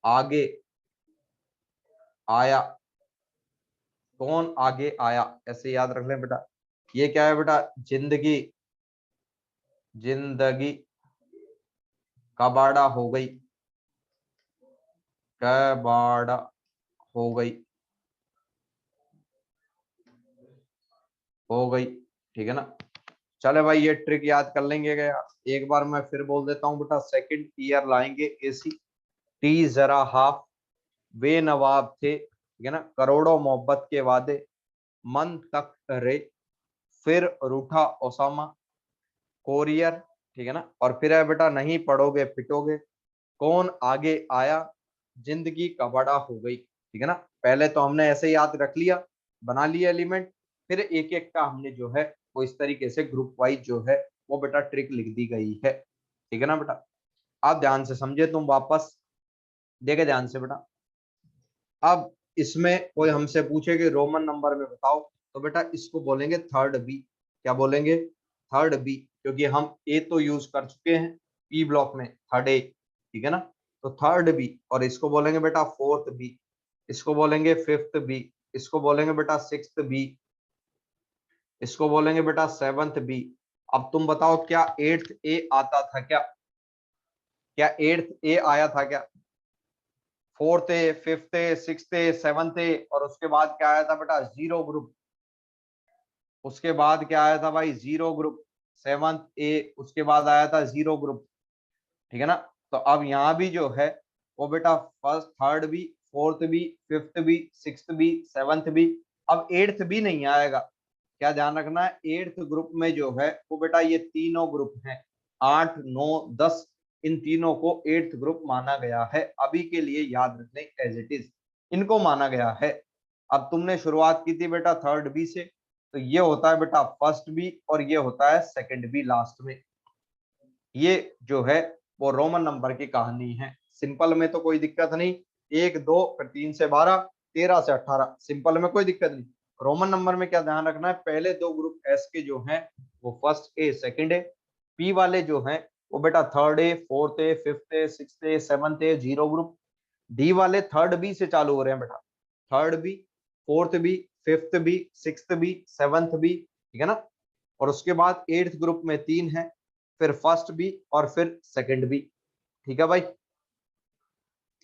आगे आया, कौन आगे आया, ऐसे याद रख लें बेटा। ये क्या है बेटा, जिंदगी, जिंदगी कबाड़ा हो गई, कबाड़ा हो गई, हो गई, ठीक है ना। चले भाई ये ट्रिक याद कर लेंगे क्या, एक बार मैं फिर बोल देता हूँ बेटा। सेकंड ईयर लाएंगे एसी, टी जरा हाफ, वे नवाब थे, ठीक है ना, करोड़ों मोहब्बत के वादे, मन तक रे, फिर रूठा ओसामा, कोरियर, ठीक है ना। और फिर है बेटा नहीं पढ़ोगे पिटोगे, कौन आगे आया, जिंदगी का बड़ा हो गई, ठीक है ना। पहले तो हमने ऐसे याद रख लिया, बना लिया एलिमेंट, फिर एक एक का हमने जो है वो इस तरीके से ग्रुप वाइज जो है वो बेटा ट्रिक लिख दी गई है, ठीक है ना बेटा। आप ध्यान से समझे, तुम वापस देखे ध्यान से बेटा। अब इसमें कोई हमसे पूछे कि रोमन नंबर में बताओ, तो बेटा इसको बोलेंगे थर्ड बी। क्या बोलेंगे, थर्ड बी, क्योंकि हम ए तो यूज कर चुके हैं पी ब्लॉक में, थर्ड ए, ठीक है ना। तो थर्ड बी, और इसको बोलेंगे बेटा फोर्थ बी, इसको बोलेंगे फिफ्थ बी, इसको बोलेंगे बेटा सिक्स्थ बी, इसको बोलेंगे बेटा सेवंथ बी। अब तुम बताओ क्या एट्थ ए आता था क्या, क्या एट्थ ए आया था क्या, fourth A fifth A sixth A seventh A, और उसके बाद क्या आया था बेटा जीरो ग्रुप, उसके बाद क्या आया था भाई जीरो ग्रुप, सेवंथ ए, उसके बाद आया था जीरो ग्रुप, ठीक है ना। तो अब यहाँ भी जो है वो बेटा फर्स्ट थर्ड भी, फोर्थ भी, फिफ्थ भी, सिक्स्थ भी, सेवंथ भी, अब एट्थ भी नहीं आएगा। क्या ध्यान रखना है, एट्थ ग्रुप में जो है वो बेटा ये तीनों ग्रुप हैं, 8 9 10, इन तीनों को एट्थ ग्रुप माना गया है, अभी के लिए याद रखने एज इट इज इनको माना गया है। अब तुमने शुरुआत की थी बेटा थर्ड बी से, तो ये होता है बेटा फर्स्ट बी, और ये होता है सेकंड बी लास्ट में। ये जो है वो रोमन नंबर की कहानी है, सिंपल में तो कोई दिक्कत नहीं, 1 2 फिर 3 से 12, 13 से 18। सिंपल में कोई दिक्कत नहीं। रोमन नंबर में क्या ध्यान रखना है, पहले दो ग्रुप एस के जो हैं वो first A second A, P वाले जो हैं वो बेटा third A fourth A fifth A sixth A seventh A zero group, D वाले थर्ड बी से चालू हो रहे हैं बेटा, third B fourth B fifth B sixth B seventh B, ठीक है ना। और उसके बाद एट्थ ग्रुप में 3 है, फिर फर्स्ट बी और फिर सेकंड बी, ठीक है भाई।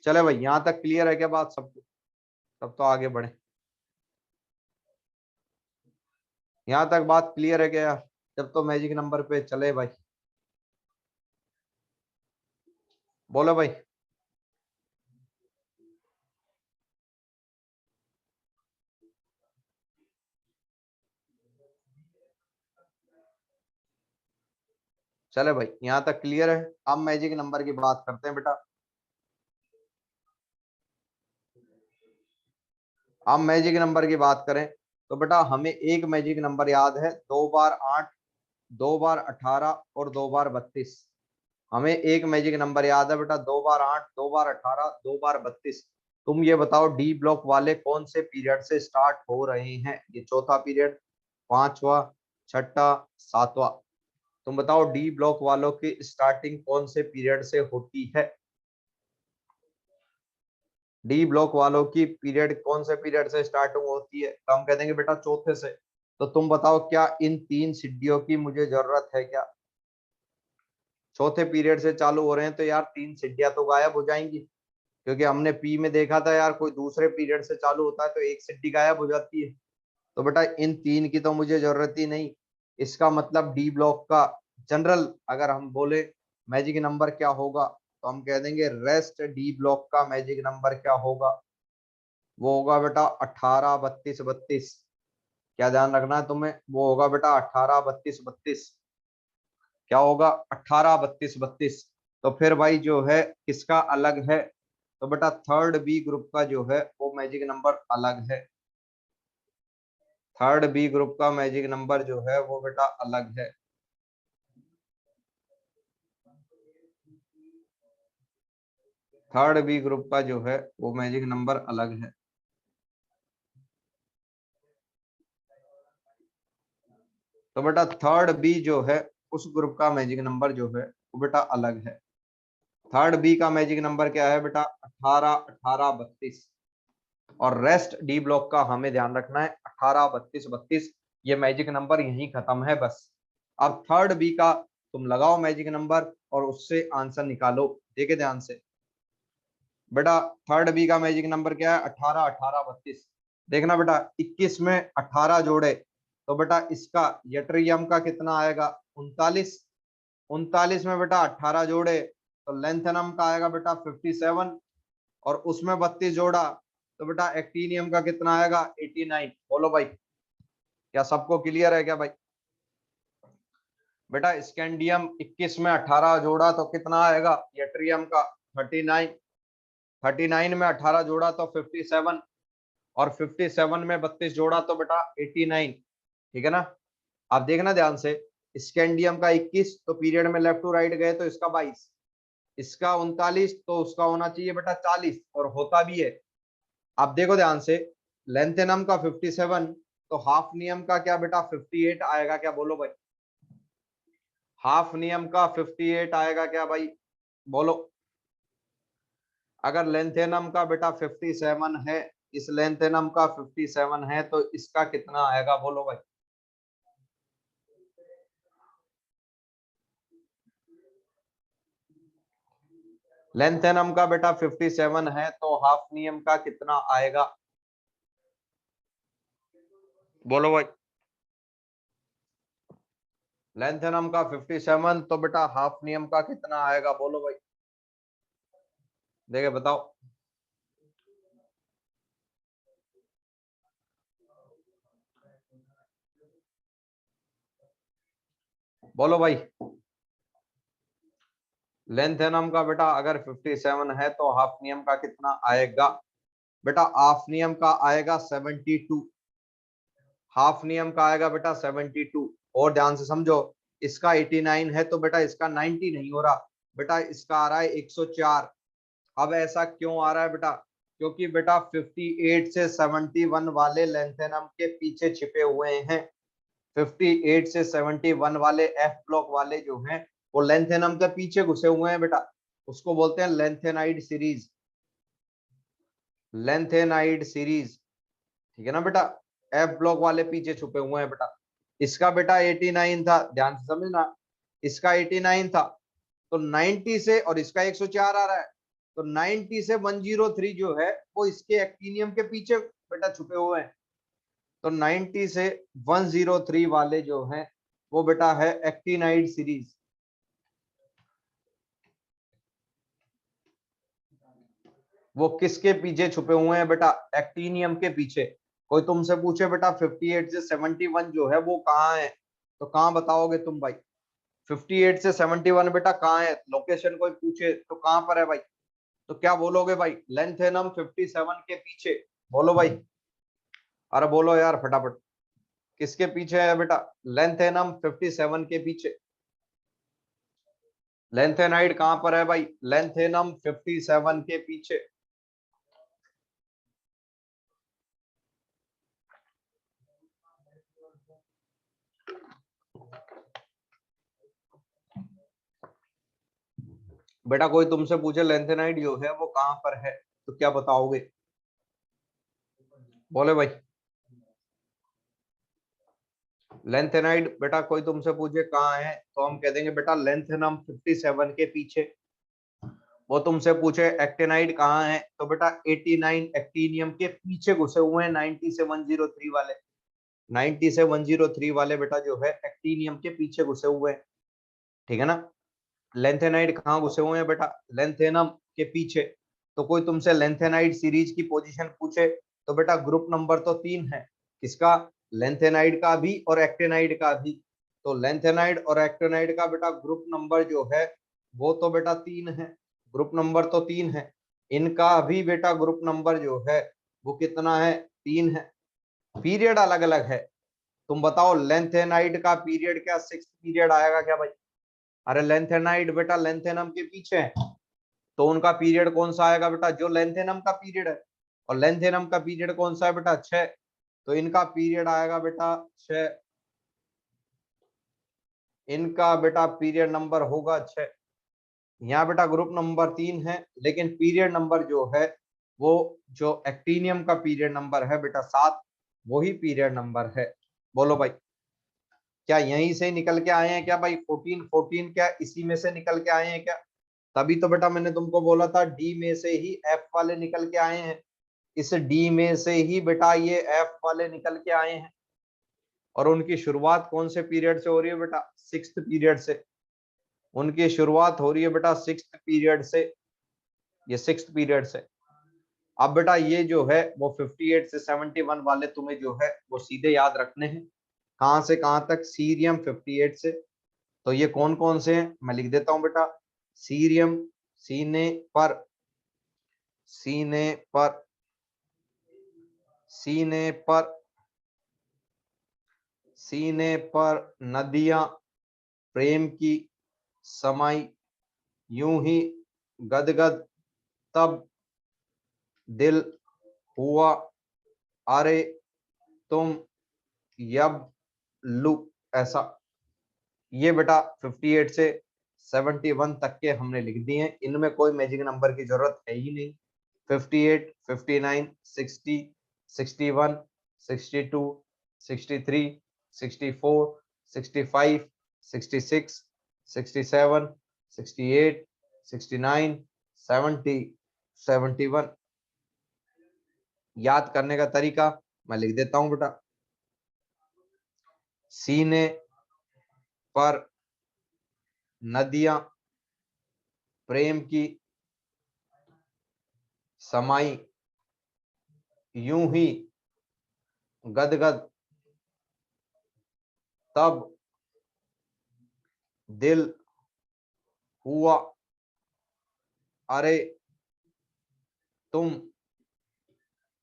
चले भाई यहां तक क्लियर है क्या बात सबको, तब तो आगे बढ़े। यहां तक बात क्लियर है क्या यार, जब तो मैजिक नंबर पे चले भाई, बोलो भाई। चले भाई यहां तक क्लियर है। अब मैजिक नंबर की बात करते हैं बेटा। अब मैजिक नंबर की बात करें तो बेटा हमें एक मैजिक नंबर याद है, 2 बार 8, 2 बार 18 और 2 बार 32। हमें एक मैजिक नंबर याद है बेटा, 2 बार 8, 2 बार 18, 2 बार 32। तुम ये बताओ डी ब्लॉक वाले कौन से पीरियड से स्टार्ट हो रहे हैं, ये चौथा पीरियड, पांचवा, छठा, सातवां। तुम बताओ डी ब्लॉक वालों की स्टार्टिंग कौन से पीरियड से होती है, डी ब्लॉक वालों की पीरियड कौन से पीरियड से स्टार्टिंग होती है, तो हम कह देंगे बेटा चौथे से। तो तुम बताओ क्या इन 3 सीढ़ियों की मुझे जरूरत है क्या, चौथे पीरियड से चालू हो रहे हैं तो यार 3 सीढ़ियां तो गायब हो जाएंगी, क्योंकि हमने पी में देखा था यार कोई दूसरे पीरियड से चालू होता है तो एक सीढ़ी गायब हो जाती है। तो बेटा इन 3 की तो मुझे जरूरत ही नहीं। इसका मतलब डी ब्लॉक का जनरल अगर हम बोले मैजिक नंबर क्या होगा, तो हम कह देंगे रेस्ट डी ब्लॉक का मैजिक नंबर क्या होगा, वो होगा बेटा 18 32 32। क्या ध्यान रखना है तुम्हें, वो होगा बेटा 18 32 32। क्या होगा, 18 32 32। तो फिर भाई जो है किसका अलग है, तो बेटा थर्ड बी ग्रुप का जो है वो मैजिक नंबर अलग है, थर्ड बी ग्रुप का मैजिक नंबर जो है वो बेटा अलग है। थर्ड बी ग्रुप का जो है वो मैजिक नंबर अलग है। तो बेटा थर्ड बी जो है उस ग्रुप का मैजिक नंबर जो है वो बेटा अलग है। थर्ड बी का मैजिक नंबर क्या है बेटा, 18 18 32। और रेस्ट डी ब्लॉक का हमें ध्यान रखना है 18 32 32। ये मैजिक नंबर यहीं खत्म है बस। अब थर्ड बी का तुम लगाओ मैजिक नंबर और उससे आंसर निकालो, देखे ध्यान से बेटा। थर्ड बी का मैजिक नंबर क्या है, 18 18 32। देखना बेटा 21 में 18 जोड़े तो बेटा इसका यट्रियम का कितना आएगा, 39। 39 में बेटा 18 जोड़े तो लेंथेनम का आएगा बेटा 57। और उसमें 32 जोड़ा तो बेटा एक्टिनियम का कितना आएगा, 89। बोलो भाई क्या सबको क्लियर है क्या भाई। बेटा स्कैंडियम 21 में 18 जोड़ा तो कितना आएगा, यट्रियम का 39। 39 में 18 जोड़ा तो 57। और 57 में 32 जोड़ा तो बेटा 89, ठीक है ना। आप देखना ध्यान से, स्कैंडियम का 21 तो पीरियड में लेफ्ट टू राइट गए तो इसका 22, इसका 39 तो उसका होना चाहिए बेटा 40 और होता भी है। आप देखो ध्यान से, लेंथेनम का 57 तो हाफ नियम का क्या बेटा 58 आएगा क्या, बोलो भाई। हाफ नियम का 58 आएगा क्या भाई, बोलो। अगर लेंथेनम का बेटा 57 है, इस लेंथेनम का 57 है तो इसका कितना आएगा, बोलो भाई। लेंथेनम का बेटा 57 है तो हाफ नियम का कितना आएगा, बोलो भाई। लेंथेनम का 57 तो बेटा हाफ नियम का कितना आएगा, बोलो भाई। देखे बताओ, बोलो भाई। लेंथेनम का बेटा अगर 57 है तो हाफ नियम का कितना आएगा, बेटा हाफ नियम का आएगा 72। हाफ नियम का आएगा बेटा 72। और ध्यान से समझो, इसका 89 है तो बेटा इसका 90 नहीं हो रहा, बेटा इसका आ रहा है 104। अब ऐसा क्यों आ रहा है बेटा, क्योंकि बेटा 58 से 71 वाले लेंथेनम के पीछे छिपे हुए हैं। 58 से 71 वाले एफ ब्लॉक वाले जो हैं वो लेंथेनम के पीछे घुसे हुए हैं बेटा, उसको बोलते हैं लेंथेनाइड सीरीज, लेंथेनाइड सीरीज, ठीक है ना बेटा। एफ ब्लॉक वाले पीछे छुपे हुए हैं बेटा। इसका बेटा 89 था, ध्यान से समझना, इसका 89 था, तो 90 से, और इसका 104 आ रहा है, तो 90 से 103 जो है वो इसके एक्टिनियम के पीछे बेटा छुपे हुए हैं। तो 90 से 103 वाले जो हैं वो बेटा है एक्टिनाइड सीरीज। वो किसके पीछे छुपे हुए हैं बेटा? एक्टिनियम के पीछे। कोई तुमसे पूछे बेटा 58 से 71 जो है वो कहाँ है, तो कहाँ बताओगे तुम भाई? 58 से 71 बेटा कहाँ है, लोकेशन कोई पूछे तो कहाँ पर है भाई? तो क्या बोलोगे भाई? लेंथेनम 57 के पीछे। बोलो भाई, अरे बोलो यार फटाफट, किसके पीछे है बेटा? लेंथेनम 57 के पीछे। लेंथेनाइड कहां पर है भाई? लेंथेनम 57 के पीछे। बेटा कोई तुमसे पूछे लेंथेनाइड जो है वो कहां पर है, तो क्या बताओगे? बोले भाई। लेंथेनाइड बेटा कोई तुमसे पूछे कहाँ है, तो हम कह देंगे बेटा लेंथेनम 57 के पीछे। वो तुमसे पूछे एक्टिनाइड कहाँ है, तो बेटा 89 एक्टिनियम के पीछे घुसे हुए हैं 90 से 103 वाले। 90 से 103 वाले बेटा जो है एक्टिनियम के पीछे घुसे हुए हैं, ठीक है ना। लेंथेनाइड कहाँ घुसे हुए हैं बेटा? लेंथेनम के पीछे। तो कोई तुमसे लेंथेनाइड सीरीज की पोजीशन पूछे तो बेटा ग्रुप नंबर तो 3 है, किसका? लेंथेनाइड का भी और एक्टिनाइड का भी। तो लेंथेनाइड और एक्टिनाइड का बेटा ग्रुप नंबर जो है वो तो बेटा 3 है, ग्रुप नंबर तो 3 है। इनका भी बेटा ग्रुप नंबर जो है वो कितना है? 3 है। पीरियड अलग अलग है। तुम बताओ लेंथेनाइड का पीरियड क्या 6th पीरियड आएगा क्या भाई? अरे लेंथेनाइड बेटा लेंथेनम के पीछे है, तो उनका पीरियड कौन सा आएगा बेटा? जो लेंथेनम का पीरियड है। और लेंथेनम का पीरियड कौन सा है बेटा? 6। तो इनका पीरियड आएगा बेटा 6। इनका बेटा पीरियड नंबर होगा 6। यहाँ बेटा ग्रुप नंबर 3 है, लेकिन पीरियड नंबर जो है वो जो एक्टिनियम का पीरियड नंबर है बेटा 7, वही पीरियड नंबर है। बोलो भाई, क्या यहीं से निकल के आए हैं क्या भाई? 14 क्या इसी में से निकल के आए हैं क्या? तभी तो बेटा मैंने तुमको बोला था डी में से ही एफ वाले निकल के आए हैं। इस डी में से ही बेटा ये एफ वाले निकल के आए हैं। और उनकी शुरुआत कौन से पीरियड से हो रही है बेटा? 6th पीरियड से। उनकी शुरुआत हो रही है बेटा 6th पीरियड से, ये 6th पीरियड से। अब बेटा ये जो है वो 58 से 71 वाले तुम्हें जो है वो सीधे याद रखने हैं। कहां से कहां तक? सीरियम 58 से। तो ये कौन कौन से हैं मैं लिख देता हूं बेटा। सीरियम सीने पर, सीने पर, सीने पर, सीने पर नदियां प्रेम की समाई, यूं ही गदगद तब दिल हुआ, अरे तुम यब लू, ऐसा। ये बेटा 58 से 71 तक के हमने लिख दिए हैं, इनमें कोई मैजिक नंबर की जरूरत है ही नहीं। 58, 59, 60, 61, 62, 63, 64, 65, 66, 67, 68, 69, 70, 71। याद करने का तरीका मैं लिख देता हूं बेटा। सीने पर नदियां प्रेम की समाई, यूं ही गदगद तब दिल हुआ, अरे तुम,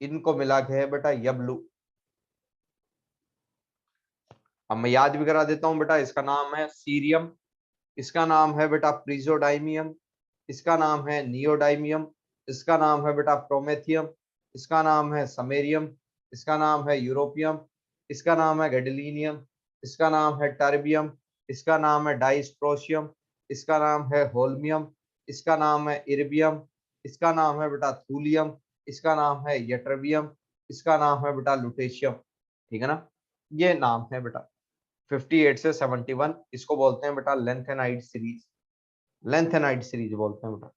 इनको मिला के है बेटा यबलू। अब मैं याद भी करा देता हूं बेटा। इसका नाम है सीरियम, इसका नाम है बेटा प्रिजोडाइमियम, इसका नाम है नियोडाइमियम, इसका नाम है बेटा प्रोमेथियम, इसका नाम है समेरियम, इसका नाम है यूरोपियम, इसका नाम है गैडोलिनियम, इसका नाम है टर्बियम, इसका नाम है डाइस्ट्रोशियम, इसका नाम है होल्मियम, इसका नाम है इर्बियम, इसका नाम है बेटा थूलियम, इसका नाम है यटरबियम, इसका नाम है बेटा लुटेशियम। ठीक है ना, ये नाम है बेटा 58 से 71। इसको बोलते हैं बेटा लेंथेनाइड सीरीज, लेंथेनाइड सीरीज बोलते हैं बेटा।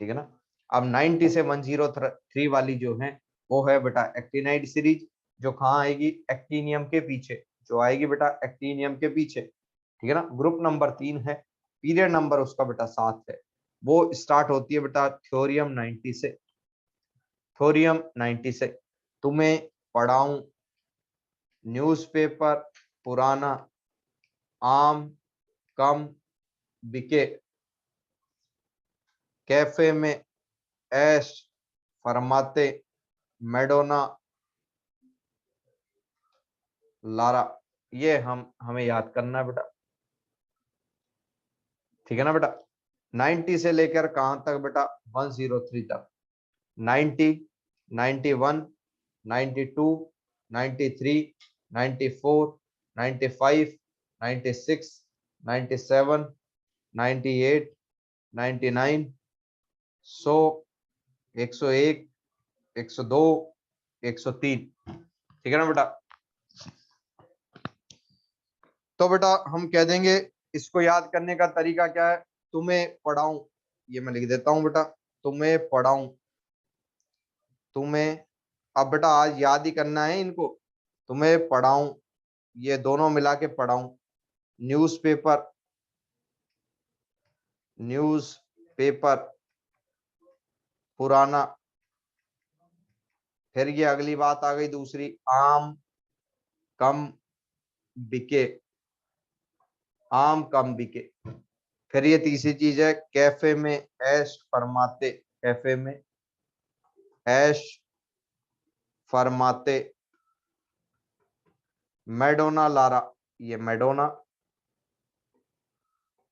ठीक है ना। अब 90 से 103 वाली जो है वो है बेटा एक्टिनाइड सीरीज, जो कहाँ आएगी, एक्टिनियम के पीछे, जो आएगी बेटा एक्टिनियम के पीछे। ठीक है ना। ग्रुप नंबर 3 है, पीरियड नंबर उसका बेटा 7 है। वो स्टार्ट होती है बेटा थ्योरियम 90 से, थ्योरियम 90 से। तुम्हें पढ़ाऊं न्यूज़पेपर पुराना, आम कम बिके, कैफे में ऐश फरमाते, मैडोना लारा। ये हमें याद करना है बेटा। ठीक है ना बेटा। 90 से लेकर कहां तक बेटा, 103 तक। 90, 91, 92, 93, 94, 95, 96, 97, 98, 99, 100, 101, 102, 103। ठीक है ना बेटा। तो बेटा हम कह देंगे इसको याद करने का तरीका क्या है, तुम्हें पढ़ाऊं, ये मैं लिख देता हूं बेटा, तुम्हें पढ़ाऊं, तुम्हें, अब बेटा आज याद ही करना है इनको, तुम्हें पढ़ाऊं, ये दोनों मिला के पढ़ाऊं, न्यूज़पेपर, न्यूज़पेपर पुराना, फिर ये अगली बात आ गई दूसरी, आम कम बिके, आम कम बिके। फिर ये तीसरी चीज है, कैफे में ऐश फरमाते, कैफे में ऐश फरमाते, मैडोना लारा, ये मैडोना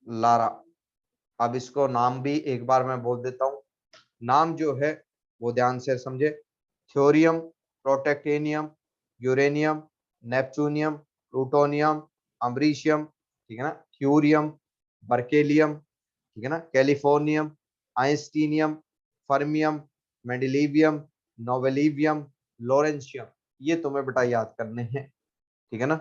लारा। अब इसको नाम भी एक बार मैं बोल देता हूं, नाम जो है वो ध्यान से समझे, थ्योरियम, प्रोटेक्टेनियम, यूरेनियम, नेपचूनियम, प्लूटोनियम, अम्ब्रीशियम, ठीक है ना, थ्यूरियम, बर्केलियम, ठीक है ना, कैलिफोर्नियम, आइंस्टीनियम, फर्मियम, मेंडेलिवियम, नोवेलिवियम, लॉरेंशियम। ये तुम्हें बेटा याद करने हैं। ठीक है ना।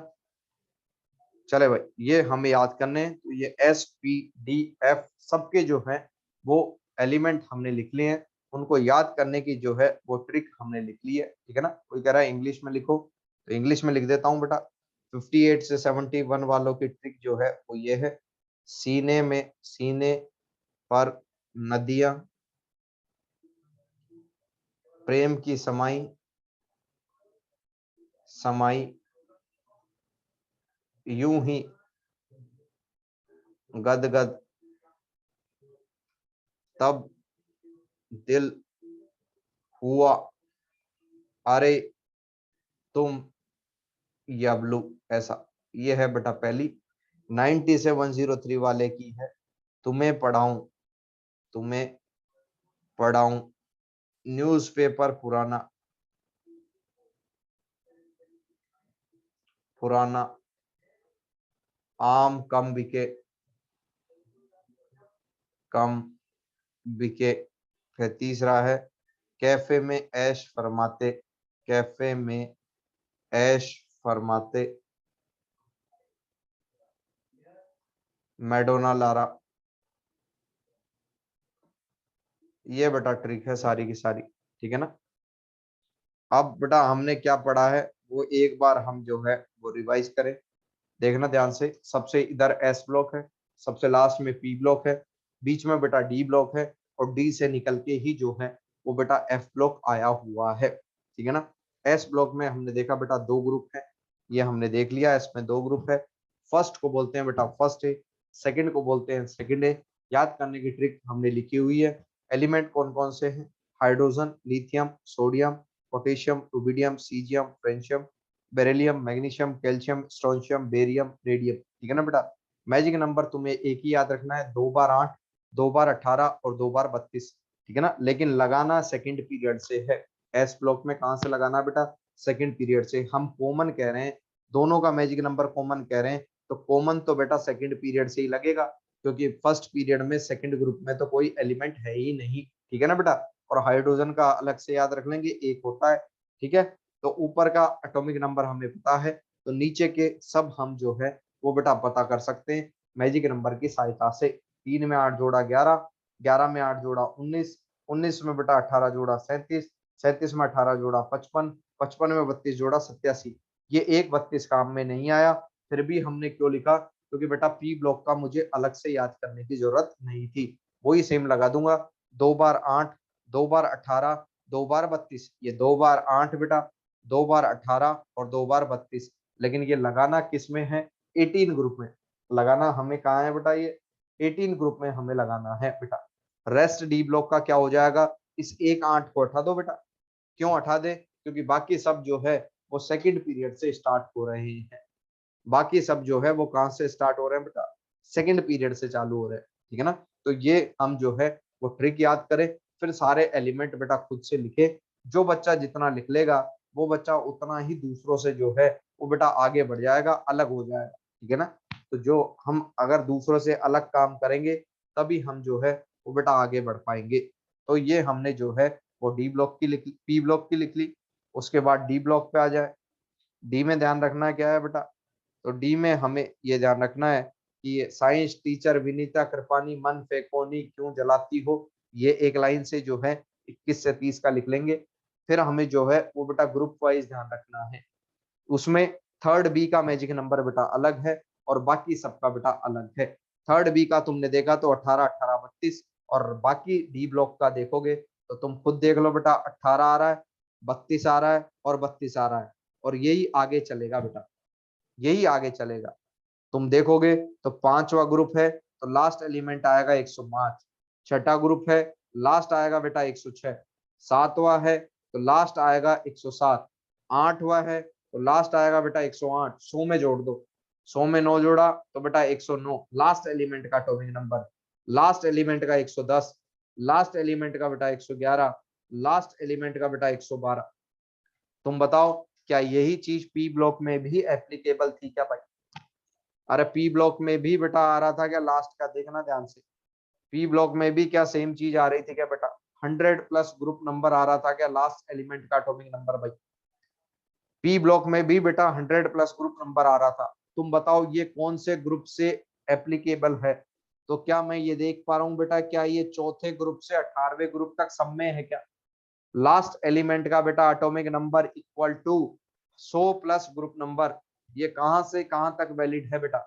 चले भाई, ये हमें याद करने हैं। तो ये S P D F सबके जो है वो एलिमेंट हमने लिख लिए हैं, उनको याद करने की जो है वो ट्रिक हमने लिख ली है। ठीक है ना। कोई कह रहा है इंग्लिश में लिखो, तो इंग्लिश में लिख देता हूँ बेटा। 58 से 71 वालों की ट्रिक जो है वो ये है, सीने में, सीने पर नदियां प्रेम की समाई, समाई यूं ही गदगद, तब दिल हुआ अरे तुम यबलू, ऐसा। ये है बेटा पहली। 90 से 103 वाले की है, तुम्हें पढ़ाऊं, तुम्हें पढ़ाऊं न्यूज़पेपर पुराना, पुराना, आम कम बिके, कम बिके। फिर तीसरा है, कैफे में ऐश फरमाते, कैफे में ऐश फरमाते, मैडोना लारा। ये बेटा ट्रिक है सारी की सारी। ठीक है ना। अब बेटा हमने क्या पढ़ा है वो एक बार हम जो है वो रिवाइज करें। देखना ध्यान से, सबसे इधर एस ब्लॉक है, सबसे लास्ट में पी ब्लॉक है, बीच में बेटा डी ब्लॉक है, और डी से निकल के ही जो है वो बेटा एफ ब्लॉक आया हुआ है। ठीक है ना। एस ब्लॉक में हमने देखा बेटा दो ग्रुप है, ये हमने देख लिया, इसमें दो ग्रुप है। फर्स्ट को बोलते हैं बेटा फर्स्ट ए, सेकंड को बोलते हैं सेकंड ए। याद करने की ट्रिक हमने लिखी हुई है। एलिमेंट कौन कौन से हैं, hydrogen, lithium, sodium, potassium, rubidium, caesium, francium, beryllium, magnesium, calcium, strontium, barium, radium. ठीक है ना बेटा। मैजिक नंबर तुम्हें एक ही याद रखना है, 2 बार 8, 2 बार 18 और 2 बार 32। ठीक है ना, लेकिन लगाना सेकंड पीरियड से है। एस ब्लॉक में कहाँ से लगाना बेटा, सेकंड पीरियड से। हम कॉमन कह रहे हैं, दोनों का मैजिक नंबर कॉमन कह रहे हैं, तो कॉमन तो बेटा सेकंड पीरियड से ही लगेगा, क्योंकि फर्स्ट पीरियड में सेकंड ग्रुप में तो कोई एलिमेंट है ही नहीं, ठीक है ना बेटा। और हाइड्रोजन का अलग से याद रख लेंगे, एक होता है, ठीक है। तो ऊपर का एटॉमिक नंबर हमें पता है, तो नीचे के सब हम जो है वो बेटा पता कर सकते हैं मैजिक नंबर की सहायता से। 3 में 8 जोड़ा 11, 11 में 8 जोड़ा 19, 19 में बेटा 18 जोड़ा 37, 37 में 18 जोड़ा 55, 55 में 32 जोड़ा 87। ये एक 32 काम में नहीं आया, फिर भी हमने क्यों लिखा, क्योंकि बेटा पी ब्लॉक का मुझे अलग से याद करने की जरूरत नहीं थी, वही सेम लगा दूंगा। 2 बार 8, 2 बार 18, 2 बार 32, ये 2 बार 8 बेटा, 2 बार 18 और 2 बार 32। लेकिन ये लगाना किस में है, 18 ग्रुप में लगाना हमें, कहाँ है बेटा, ये 18 ग्रुप में हमें लगाना है बेटा। रेस्ट डी ब्लॉक का क्या हो जाएगा, इस एक 8 को हटा दो बेटा। क्यों हटा दे, क्योंकि बाकी सब जो है वो सेकंड पीरियड से स्टार्ट हो रहे हैं, बाकी सब जो है वो कहाँ से स्टार्ट हो रहे हैं बेटा, सेकंड पीरियड से चालू हो रहे हैं, ठीक है ना। तो ये हम जो है वो ट्रिक याद करें, फिर सारे एलिमेंट बेटा खुद से लिखे। जो बच्चा जितना लिख लेगा वो बच्चा उतना ही दूसरों से जो है वो बेटा आगे बढ़ जाएगा, अलग हो जाएगा, ठीक है ना। तो जो हम अगर दूसरों से अलग काम करेंगे तभी हम जो है वो बेटा आगे बढ़ पाएंगे। तो ये हमने जो है वो डी ब्लॉक की लिख ली, पी ब्लॉक की लिख ली। उसके बाद डी ब्लॉक पे आ जाए। डी में ध्यान रखना क्या है बेटा, तो डी में हमें ये ध्यान रखना है कि ये साइंस टीचर विनीता कृपानी मन फेकोनी क्यों जलाती हो, ये एक लाइन से जो है 21 से 30 का लिख लेंगे। फिर हमें जो है वो बेटा ग्रुप वाइज ध्यान रखना है, उसमें थर्ड बी का मैजिक नंबर बेटा अलग है और बाकी सबका बेटा अलग है। थर्ड बी का तुमने देखा तो 18, 18, 32, और बाकी डी ब्लॉक का देखोगे तो तुम खुद देख लो बेटा, 18 आ रहा है, 32 आ रहा है और 32 आ रहा है, और यही आगे चलेगा बेटा, यही आगे चलेगा। तुम देखोगे तो पांचवा ग्रुप है तो लास्ट एलिमेंट आएगा 105, छठा ग्रुप है लास्ट आएगा बेटा 106, सातवां है तो लास्ट आएगा 107, आठवां है तो लास्ट आएगा बेटा 108, 100 में जोड़ दो, 100 में 9 जोड़ा तो बेटा 109, लास्ट एलिमेंट का एटॉमिक नंबर, लास्ट एलिमेंट का 110, लास्ट एलिमेंट का बेटा 111, लास्ट एलिमेंट का बेटा 112। तुम बताओ क्या यही चीज पी ब्लॉक में भी एप्लीकेबल थी क्या भाई? अरे पी ब्लॉक में भी बेटा आ रहा था क्या, लास्ट का देखना ध्यान से, पी ब्लॉक में भी क्या सेम चीज आ रही थी क्या बेटा, 100 प्लस ग्रुप नंबर आ रहा था क्या लास्ट एलिमेंट का एटॉमिक नंबर भाई? पी ब्लॉक में भी बेटा 100 प्लस ग्रुप नंबर आ रहा था। तुम बताओ ये कौन से ग्रुप से एप्लीकेबल है, तो क्या मैं ये देख पा रहा हूँ बेटा, क्या ये चौथे ग्रुप से 18वें ग्रुप तक सब में है क्या? लास्ट एलिमेंट का बेटा atomic number equal to 100 plus group number, ये कहां से कहां तक वैलिड है बेटा,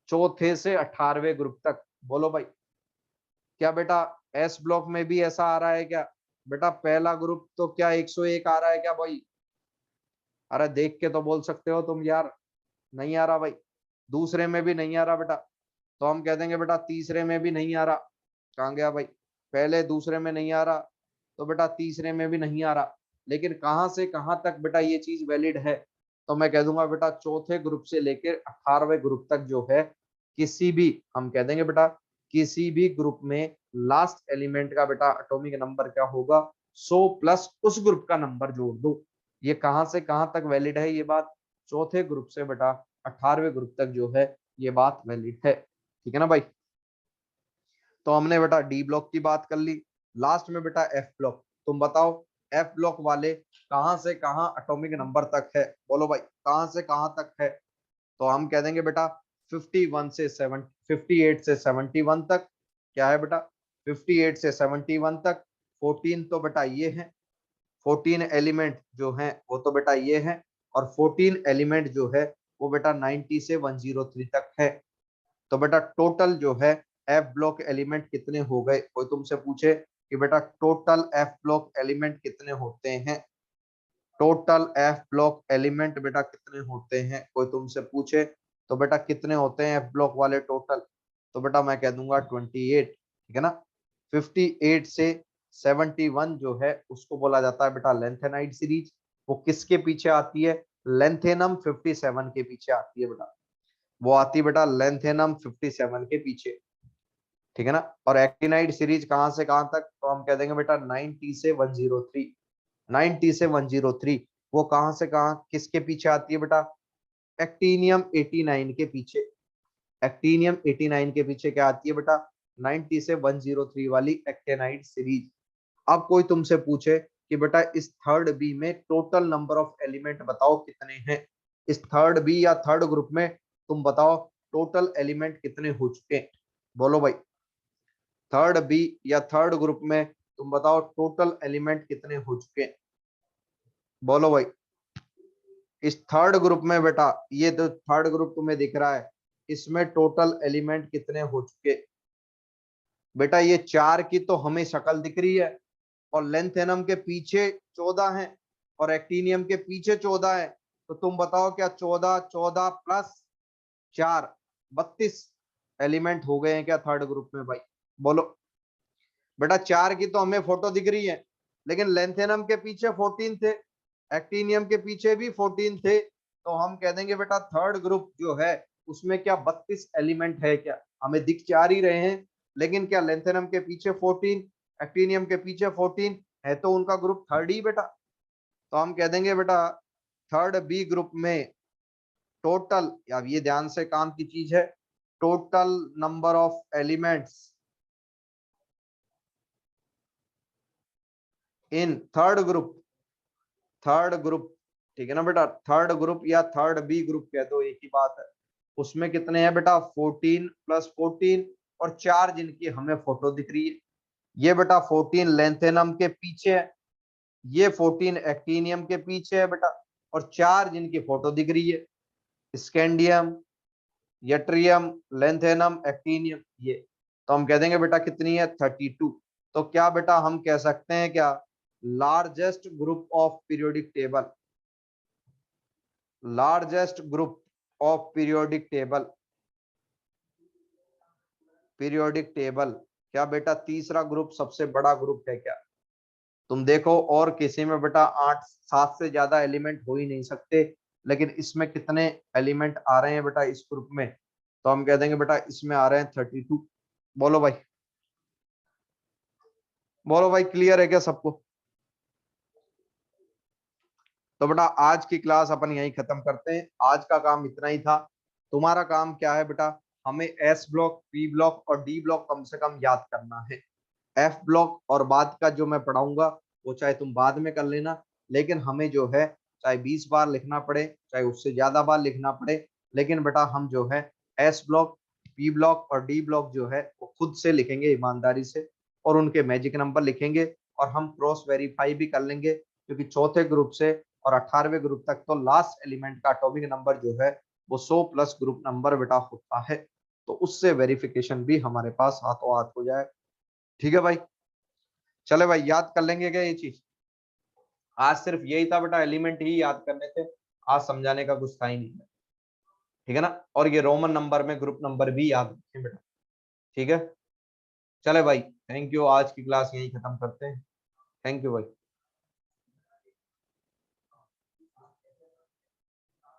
चौथे से 18वें ग्रुप तक। बोलो भाई, क्या बेटा एस ब्लॉक में भी ऐसा आ रहा है क्या? बेटा पहला ग्रुप तो क्या 101 आ रहा है क्या भाई? अरे देख के तो बोल सकते हो तुम यार, नहीं आ रहा भाई। दूसरे में भी नहीं आ रहा बेटा, तो हम कह देंगे बेटा तीसरे में भी नहीं आ रहा। कहाँ गया भाई, पहले दूसरे में नहीं आ रहा तो बेटा तीसरे में भी नहीं आ रहा, लेकिन कहां से कहां तक बेटा ये चीज वैलिड है, तो मैं कह दूंगा बेटा चौथे ग्रुप से लेकर 18वें ग्रुप तक जो है, किसी भी, हम कह देंगे बेटा किसी भी ग्रुप में लास्ट एलिमेंट का बेटा एटॉमिक नंबर क्या होगा, 100 प्लस उस ग्रुप का नंबर जोड़ दो। ये कहां से कहां तक वैलिड है ये बात, चौथे ग्रुप से बेटा 18वें ग्रुप तक जो है ये बात वैलिड है, ठीक है ना भाई। तो हमने बेटा डी ब्लॉक की बात कर ली। लास्ट में बेटा एफ ब्लॉक, तुम बताओ एफ ब्लॉक वाले कहां से कहां एटॉमिक नंबर तक है, बोलो भाई कहां से कहां तक है? तो हम कह देंगे बेटा 51 से 7, 58 से 71 तक, क्या है बेटा 58 से 71 तक। 14 तो बेटा ये है, 14 एलिमेंट जो है वो तो बेटा ये है, और 14 एलिमेंट जो है वो बेटा 90 से 103 तक है। तो बेटा टोटल जो है एफ ब्लॉक एलिमेंट कितने हो गए, कोई तुमसे पूछे कि बेटा टोटल एफ ब्लॉक एलिमेंट कितने होते हैं, टोटल एफ ब्लॉक एलिमेंट बेटा कितने होते हैं, कोई तुमसे पूछे तो बेटा कितने होते हैं एफ ब्लॉक वाले टोटल, तो बेटा मैं कह दूंगा 28, ठीक है ना। 58 से 71 जो है उसको बोला जाता है बेटा लेंथेनाइड सीरीज, वो किसके पीछे आती है, लेंथेनम 57 के पीछे आती है बेटा, वो आती है बेटा लेंथेनम 57 के पीछे, ठीक है ना। और एक्टिनाइड सीरीज कहां से कहां तक, तो हम कह देंगे बेटा 90 से 103, 90 से 103 वो कहां से कहां किसके पीछे आती है बेटा, एक्टिनियम 89 के पीछे। एक्टिनियम 89 के पीछे क्या आती है बेटा, 90 से 103 वाली एक्टिनाइड सीरीज। अब कोई तुमसे पूछे कि बेटा इस थर्ड बी में टोटल नंबर ऑफ एलिमेंट बताओ कितने हैं, इस थर्ड बी या थर्ड ग्रुप में तुम बताओ टोटल एलिमेंट कितने हो चुके हैं, बोलो भाई। थर्ड बी या थर्ड ग्रुप में तुम बताओ टोटल एलिमेंट कितने हो चुके हैं, बोलो भाई। इस थर्ड ग्रुप में बेटा, ये तो थर्ड ग्रुप तुम्हें दिख रहा है, इसमें टोटल एलिमेंट कितने हो चुके बेटा। ये 4 की तो हमें शक्ल दिख रही है, और लेंथेनम के पीछे 14 है, और एक्टिनियम के पीछे 14 है। तो तुम बताओ क्या 14 14 प्लस 4 32 एलिमेंट हो गए हैं क्या थर्ड ग्रुप में भाई, बोलो। बेटा 4 की तो हमें फोटो दिख रही है, लेकिन लेंथेनम के पीछे 14 थे, एक्टिनियम के पीछे भी 14 थे, तो हम कह देंगे बेटा थर्ड ग्रुप जो है उसमें क्या 32 एलिमेंट है क्या, हमें दिख 4 ही रहे हैं, लेकिन क्या लेंथेनम के पीछे 14, एक्टिनियम के पीछे 14 है, तो उनका ग्रुप थर्ड ही बेटा। तो हम कह देंगे बेटा थर्ड बी ग्रुप में टोटल, अब ये ध्यान से काम की चीज है, total number of elements in third group, third group, ठीक है ना बेटा, थर्ड ग्रुप या थर्ड बी ग्रुप कह दो एक ही बात है, उसमें कितने हैं बेटा 14 प्लस 14, और 4 जिनकी हमें फोटो दिख रही है। ये बेटा 14 लेंथेनम के पीछे है, ये 14 एक्टिनियम के पीछे है बेटा, और 4 जिनकी फोटो दिख रही है, स्कैंडियम, यट्रियम, लेंथेनम, एक्टिनियम, ये। तो हम कह देंगे बेटा कितनी है 32। तो क्या बेटा हम कह सकते हैं क्या, largest group of periodic table, largest group of periodic table, periodic table, क्या बेटा तीसरा ग्रुप सबसे बड़ा ग्रुप है क्या। तुम देखो और किसी में बेटा 8 7 से ज्यादा एलिमेंट हो ही नहीं सकते, लेकिन इसमें कितने एलिमेंट आ रहे हैं बेटा इस ग्रुप में, तो हम कह देंगे बेटा इसमें आ रहे हैं 32। बोलो भाई, बोलो भाई क्लियर है क्या सबको। तो बेटा आज की क्लास अपन यहीं खत्म करते हैं, आज का काम इतना ही था। तुम्हारा काम क्या है बेटा, हमें एस ब्लॉक, पी ब्लॉक और डी ब्लॉक कम से कम याद करना है। एफ ब्लॉक और बाद का जो मैं पढ़ाऊंगा वो चाहे तुम बाद में कर लेना, लेकिन हमें जो है चाहे 20 बार लिखना पड़े, चाहे उससे ज्यादा बार लिखना पड़े, लेकिन बेटा हम जो है एस ब्लॉक, पी ब्लॉक और डी ब्लॉक जो है वो खुद से लिखेंगे ईमानदारी से, और उनके मैजिक नंबर लिखेंगे, और हम क्रॉस वेरीफाई भी कर लेंगे, क्योंकि चौथे ग्रुप से और 18वें ग्रुप तक तो लास्ट एलिमेंट का एटॉमिक नंबर जो है वो 100 प्लस ग्रुप नंबर बेटा होता है, तो उससे वेरिफिकेशन भी हमारे पास हाथों हाथ हो जाए। ठीक है भाई, चले भाई याद कर लेंगे क्या ये चीज। आज सिर्फ यही था बेटा, एलिमेंट ही याद करने थे, आज समझाने का कुछ था ही नहीं। ठीक है ना, और ये रोमन नंबर में ग्रुप नंबर भी याद रखें बेटा। ठीक है, चले भाई, थैंक यू, आज की क्लास यही खत्म करते हैं। थैंक यू भाई।